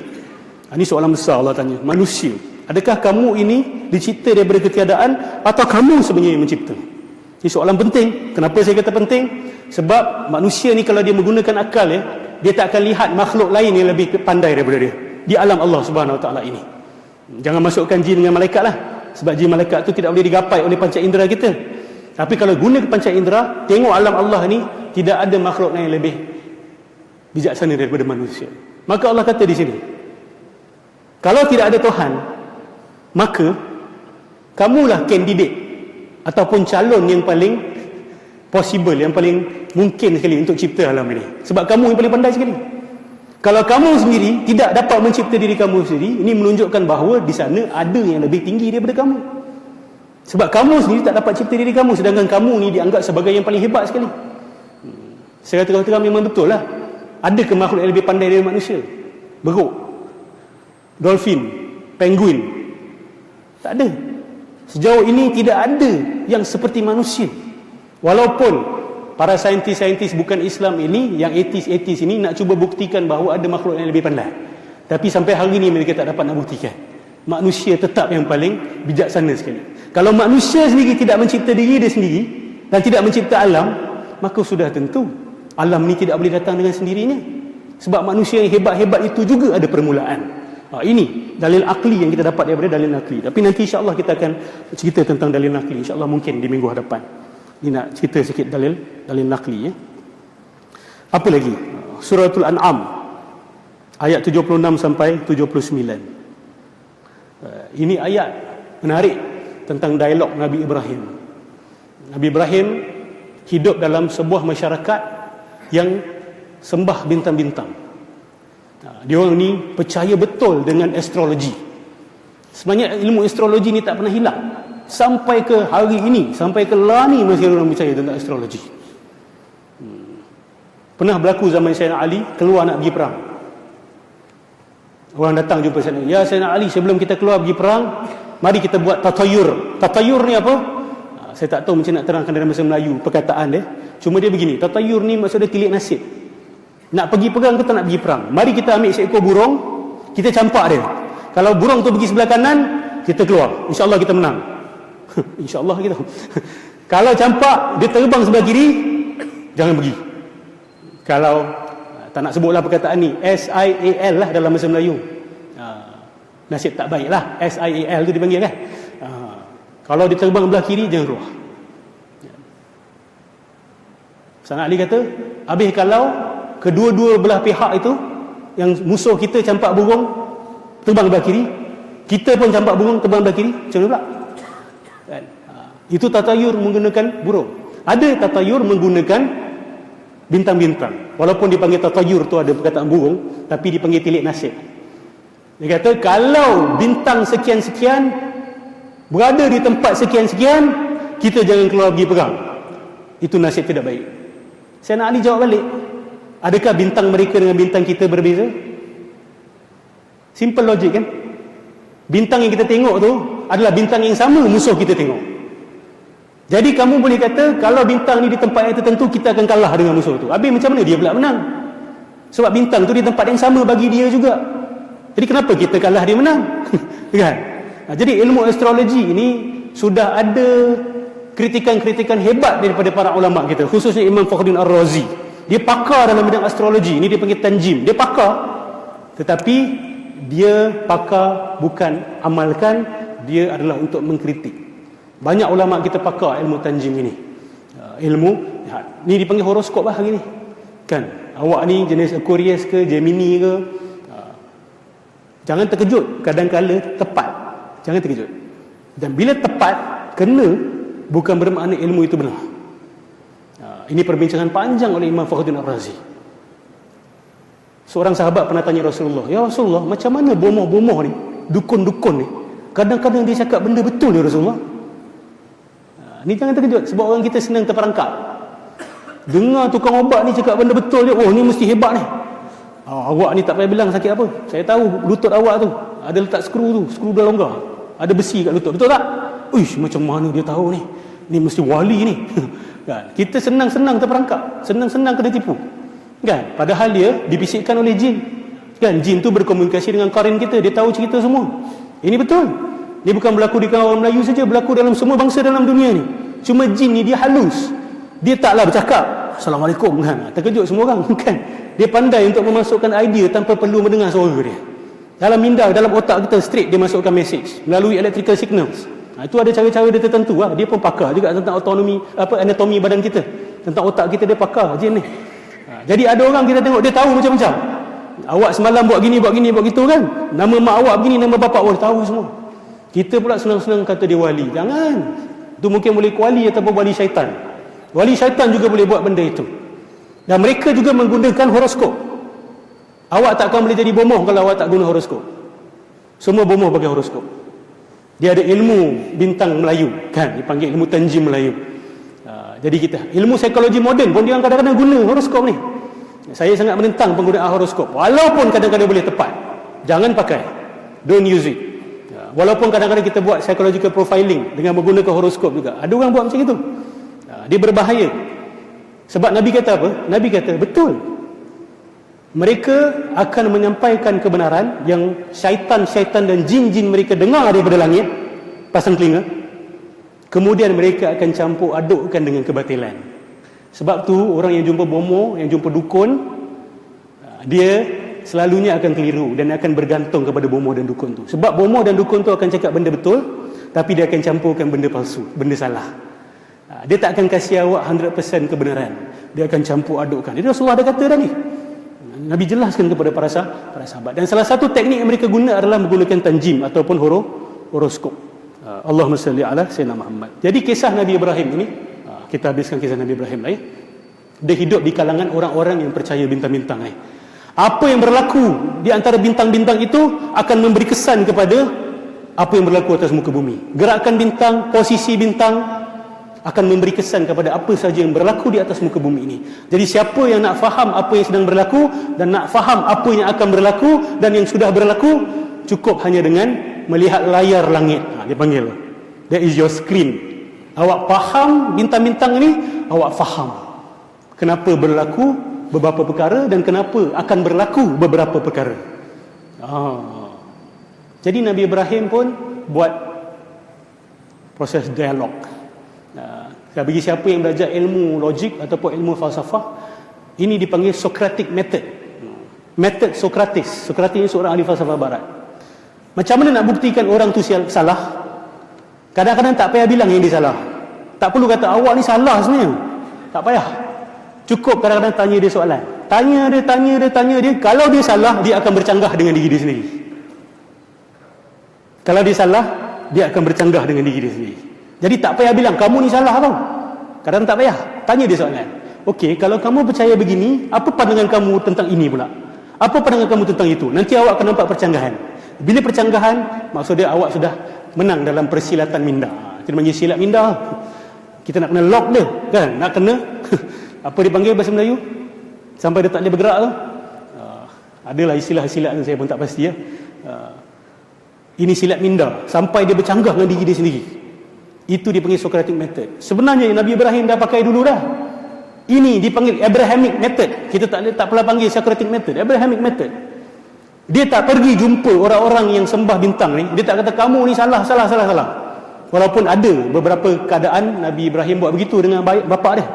Ini soalan besar Allah tanya. Manusia, adakah kamu ini dicipta daripada ketiadaan atau kamu sebenarnya yang mencipta? Ini soalan penting. Kenapa saya kata penting? Sebab manusia ni kalau dia menggunakan akal dia tak akan lihat makhluk lain yang lebih pandai daripada dia di alam Allah Subhanahu Wa Taala ini. Jangan masukkan jin dengan malaikat lah. Sebab jin malaikat tu tidak boleh digapai oleh panca indera kita. Tapi kalau guna panca indera, tengok alam Allah ni, tidak ada makhluk lain yang lebih bijaksana daripada manusia. Maka Allah kata di sini, kalau tidak ada Tuhan, maka kamulah kandidat ataupun calon yang paling possible, yang paling mungkin sekali untuk cipta alam ini. Sebab kamu yang paling pandai sekali. Kalau kamu sendiri tidak dapat mencipta diri kamu sendiri, ini menunjukkan bahawa di sana ada yang lebih tinggi daripada kamu. Sebab kamu sendiri tak dapat cipta diri kamu, sedangkan kamu ni dianggap sebagai yang paling hebat sekali. Saya kata memang betul lah. Adakah makhluk yang lebih pandai dari manusia? Beruk, dolphin, penguin, tak ada. Sejauh ini tidak ada yang seperti manusia. Walaupun para saintis-saintis bukan Islam ini, yang ateis ini nak cuba buktikan bahawa ada makhluk yang lebih pandai, tapi sampai hari ini mereka tak dapat nak buktikan. Manusia tetap yang paling bijaksana sekali. Kalau manusia sendiri tidak mencipta diri dia sendiri dan tidak mencipta alam, maka sudah tentu alam ni tidak boleh datang dengan sendirinya. Sebab manusia yang hebat-hebat itu juga ada permulaan. Ini dalil akli yang kita dapat daripada dalil nakli. Tapi nanti insya-Allah kita akan cerita tentang dalil nakli, insya-Allah mungkin di minggu hadapan. Ini nak cerita sikit dalil nakli Apa lagi? Suratul An'am ayat 76 sampai 79. Ini ayat menarik tentang dialog Nabi Ibrahim. Nabi Ibrahim hidup dalam sebuah masyarakat yang sembah bintang-bintang. Dia orang ni percaya betul dengan astrologi. Sebenarnya ilmu astrologi ni tak pernah hilang. Sampai ke hari ini, sampai ke lani masih orang percaya tentang astrologi. Pernah berlaku zaman Sayyidina Ali keluar nak pergi perang. Orang datang jumpa Sayyidina Ali, "Ya Sayyidina Ali, sebelum kita keluar pergi perang, mari kita buat tatayur." Tatayur ni apa? Saya tak tahu macam nak terangkan dalam bahasa Melayu perkataan dia. Cuma dia begini, tatayur ni maksudnya tilik nasib. Nak pergi perang ke tak nak pergi perang? Mari kita ambil seekor burung, kita campak dia. Kalau burung tu pergi sebelah kanan, kita keluar. InsyaAllah kita menang. InsyaAllah kita. Kalau campak, dia terbang sebelah kiri, jangan pergi. Kalau, tak nak sebutlah perkataan ni, SIAL lah dalam bahasa Melayu. Nasib tak baik lah. SIAL tu dipanggil kan. Kalau dia terbang belah kiri, jangan keluar. Sayyidina Ali kata, habis kalau kedua-dua belah pihak itu, yang musuh kita campak burung terbang belah kiri, kita pun campak burung terbang belah kiri, macam mana pula? Kan? Itu tatayur menggunakan burung. Ada tatayur menggunakan bintang-bintang. Walaupun dipanggil tatayur tu ada perkataan burung, tapi dipanggil tilik nasib. Dia kata kalau bintang sekian-sekian berada di tempat sekian-sekian, kita jangan keluar pergi perang. Itu nasib tidak baik. Sayyidina Ali jawab balik, adakah bintang mereka dengan bintang kita berbeza? Simple logik kan? Bintang yang kita tengok tu adalah bintang yang sama musuh kita tengok. Jadi kamu boleh kata kalau bintang ni di tempat yang tertentu, kita akan kalah dengan musuh tu. Habis macam mana dia pula menang? Sebab bintang tu di tempat yang sama bagi dia juga. Jadi kenapa kita kalah dia menang? Kan? Jadi ilmu astrologi ini sudah ada kritikan-kritikan hebat daripada para ulama kita, khususnya Imam Fakhruddin Ar-Razi. Dia pakar dalam bidang astrologi. Ini dia panggil tanjim. Dia pakar, tetapi dia pakar bukan amalkan, dia adalah untuk mengkritik. Banyak ulama kita pakar ilmu tanjim ini. Ilmu ni dipanggil horoskop lah hari ni. Kan? Awak ni jenis Aquarius ke, Gemini ke? Jangan terkejut kadang-kala tepat. Jangan terkejut. Dan bila tepat, kena, bukan bermakna ilmu itu benar. Ini perbincangan panjang oleh Imam Fakhruddin Ar-Razi. Seorang sahabat pernah tanya Rasulullah, "Ya Rasulullah, macam mana bomoh-bomoh ni, dukun-dukun ni, kadang-kadang dia cakap benda betul ya Rasulullah?" Ni jangan terkejut, sebab orang kita senang terperangkap. Dengar tukang obat ni cakap benda betul je, oh ni mesti hebat ni. Awak ni tak payah bilang sakit apa. Saya tahu lutut awak tu ada letak skru tu, skru dah longgar. Ada besi kat lutut, betul tak? Uish, macam mana dia tahu ni? Ni mesti wali ni. Kan? Kita senang-senang terperangkap, senang-senang kena tipu. Kan? Padahal dia dibisikkan oleh jin. Kan? Jin tu berkomunikasi dengan qarin kita, dia tahu cerita semua. Ini betul. Dia bukan berlaku di kalangan orang Melayu saja, berlaku dalam semua bangsa dalam dunia ni. Cuma jin ni dia halus. Dia taklah bercakap, "Assalamualaikum," kan? Terkejut semua orang, kan? Dia pandai untuk memasukkan idea tanpa perlu mendengar suara dia. Dalam minda, dalam otak kita straight dia masukkan message melalui electrical signals. Itu ada cara-cara dia tertentu lah. Dia pun pakar juga tentang autonomi, anatomi badan kita, tentang otak kita, dia pakar jin ni. Jadi ada orang kita tengok dia tahu macam-macam. Awak semalam buat gini, buat gitu kan? Nama mak awak begini, nama bapak awak, tahu semua. Kita pula senang-senang kata dia wali. Jangan. Itu mungkin boleh wali ataupun wali syaitan. Wali syaitan juga boleh buat benda itu. Dan mereka juga menggunakan horoskop. Awak takkan boleh jadi bomoh kalau awak tak guna horoskop. Semua bomoh pakai horoskop. Dia ada ilmu bintang Melayu, kan? Dipanggil ilmu tanjim Melayu. Jadi kita ilmu psikologi moden pun dia kadang-kadang guna horoskop ni. Saya sangat menentang penggunaan horoskop. Walaupun kadang-kadang boleh tepat, jangan pakai. Don't use it. Walaupun kadang-kadang kita buat psychological profiling dengan menggunakan horoskop juga. Ada orang buat macam itu. Dia berbahaya. Sebab Nabi kata apa? Nabi kata, betul. Mereka akan menyampaikan kebenaran yang syaitan-syaitan dan jin-jin mereka dengar daripada langit, pasang telinga. Kemudian mereka akan campur adukkan dengan kebatilan. Sebab tu orang yang jumpa bomoh, yang jumpa dukun, dia selalunya akan keliru dan akan bergantung kepada bomoh dan dukun tu. Sebab bomoh dan dukun tu akan cakap benda betul, tapi dia akan campurkan benda palsu, benda salah. Dia tak akan kasih awak 100% kebenaran. Dia akan campur adukkan. Jadi Rasulullah ada kata dah ni. Nabi jelaskan kepada para sahabat. Dan salah satu teknik yang mereka guna adalah menggunakan tanjim ataupun horoskop. Allahumma salli ala Sayyidina Muhammad. Jadi kisah Nabi Ibrahim ini, kita habiskan kisah Nabi Ibrahim lah ya. Dia hidup di kalangan orang-orang yang percaya bintang-bintang ni. Apa yang berlaku di antara bintang-bintang itu akan memberi kesan kepada apa yang berlaku atas muka bumi. Gerakan bintang, posisi bintang akan memberi kesan kepada apa saja yang berlaku di atas muka bumi ini. Jadi siapa yang nak faham apa yang sedang berlaku dan nak faham apa yang akan berlaku dan yang sudah berlaku, cukup hanya dengan melihat layar langit. Dia panggil, that is your screen. Awak faham bintang-bintang ini, awak faham kenapa berlaku beberapa perkara dan kenapa akan berlaku beberapa perkara. Jadi Nabi Ibrahim pun buat proses dialog. Bagi siapa yang belajar ilmu logik ataupun ilmu falsafah, ini dipanggil Socratic method. Method Socrates. Socrates ini seorang ahli falsafah barat. Macam mana nak buktikan orang tu salah? Kadang-kadang tak payah bilang yang dia salah. Tak perlu kata awak ni salah sebenarnya. Tak payah. Cukup kadang-kadang tanya dia soalan. Tanya dia. Kalau dia salah, dia akan bercanggah dengan diri dia sendiri. Kalau dia salah, dia akan bercanggah dengan diri dia sendiri. Jadi tak payah bilang, kamu ni salah tau. Kadang-kadang tak payah. Tanya dia soalan. Okey, kalau kamu percaya begini, apa pandangan kamu tentang ini pula? Apa pandangan kamu tentang itu? Nanti awak akan nampak percanggahan. Bila percanggahan, maksud dia awak sudah menang dalam persilatan minda. Kita panggil silat minda. Kita nak kena lock dia, kan? Nak kena apa dipanggil bahasa Melayu? Sampai dia tak boleh bergerak tu. Adalah istilah-istilah tu, saya pun tak pasti ya. Ini silat minda sampai dia bercanggah dengan diri dia sendiri. Itu dipanggil Socratic method. Sebenarnya Nabi Ibrahim dah pakai dulu dah. Ini dipanggil Abrahamic method. Kita tak pernah panggil Socratic method, Abrahamic method. Dia tak pergi jumpa orang-orang yang sembah bintang ni. Dia tak kata kamu ni salah. Walaupun ada beberapa keadaan Nabi Ibrahim buat begitu dengan bapa dia.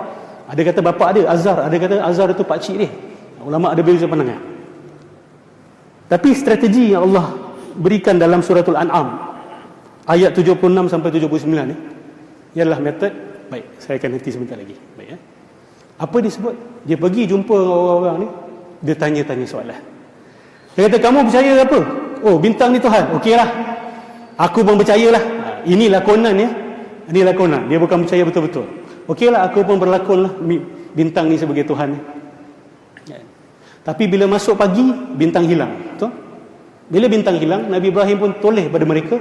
Ada kata bapa dia Azar, ada kata Azar itu pakcik dia. Ulama ada berbeza pandangan. Tapi strategi yang Allah berikan dalam suratul An'am ayat 76 sampai 79 ni ialah metod. Baik, saya akan nanti sebentar lagi. Baik ya. Apa dia sebut? Dia pergi jumpa orang-orang ni, dia tanya-tanya soalan. Dia kata, kamu percaya apa? Oh, bintang ni Tuhan. Okeylah. Aku pun percayalah. Ini lakonan ya. Ini lakonan. Dia bukan percaya betul-betul. Okeylah, aku pun berlakonlah bintang ni sebagai Tuhan. Tapi bila masuk pagi, bintang hilang. Betul? Bila bintang hilang, Nabi Ibrahim pun toleh pada mereka.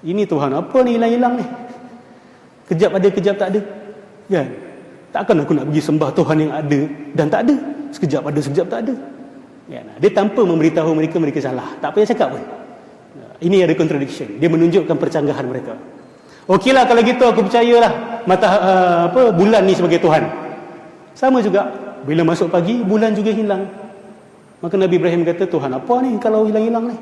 Ini Tuhan, apa ni hilang-hilang ni? Kejap ada, kejap tak ada. Kan? Takkan aku nak pergi sembah Tuhan yang ada dan tak ada. Sekejap ada, sekejap tak ada. Kan? Dia tanpa memberitahu mereka salah. Tak payah cakap pun. Ini ada contradiction. Dia menunjukkan percanggahan mereka. Okeylah kalau gitu aku percayalah bulan ni sebagai Tuhan. Sama juga. Bila masuk pagi, bulan juga hilang. Maka Nabi Ibrahim kata, Tuhan apa ni kalau hilang-hilang ni?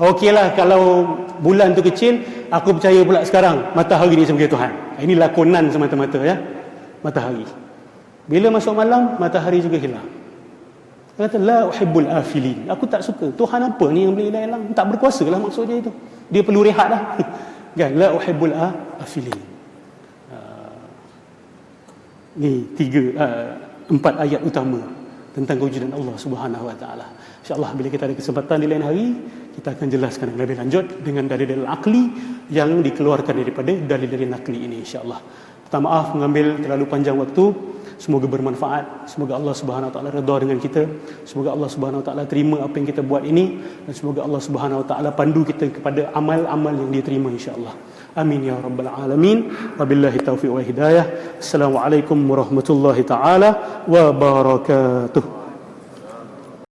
Okeylah kalau bulan tu kecil, aku percaya pula sekarang matahari ni sebagai Tuhan. Ini lakonan semata-mata ya. Matahari. Bila masuk malam, matahari juga hilang. Dia kata, la uhibbul afilin. Aku tak suka. Tuhan apa ni yang boleh hilang-hilang? Tak berkuasa lah maksudnya itu. Dia perlu rehat lah. Kan? La uhibbul afilin. Ni 4 ayat utama tentang kewujudan Allah Subhanahu Wa Taala. InsyaAllah bila kita ada kesempatan di lain hari, kita akan jelaskan lebih lanjut dengan dalil-dalil akli yang dikeluarkan daripada dalil-dalil nakli ini insyaAllah. Minta maaf mengambil terlalu panjang waktu. Semoga bermanfaat. Semoga Allah Subhanahu Wa Taala redha dengan kita. Semoga Allah Subhanahu Wa Taala terima apa yang kita buat ini, dan semoga Allah Subhanahu Wa Taala pandu kita kepada amal-amal yang Dia terima insya-Allah. Amin ya rabbal alamin. Wabillahi taufiq wa hidayah. Assalamualaikum warahmatullahi taala wabarakatuh.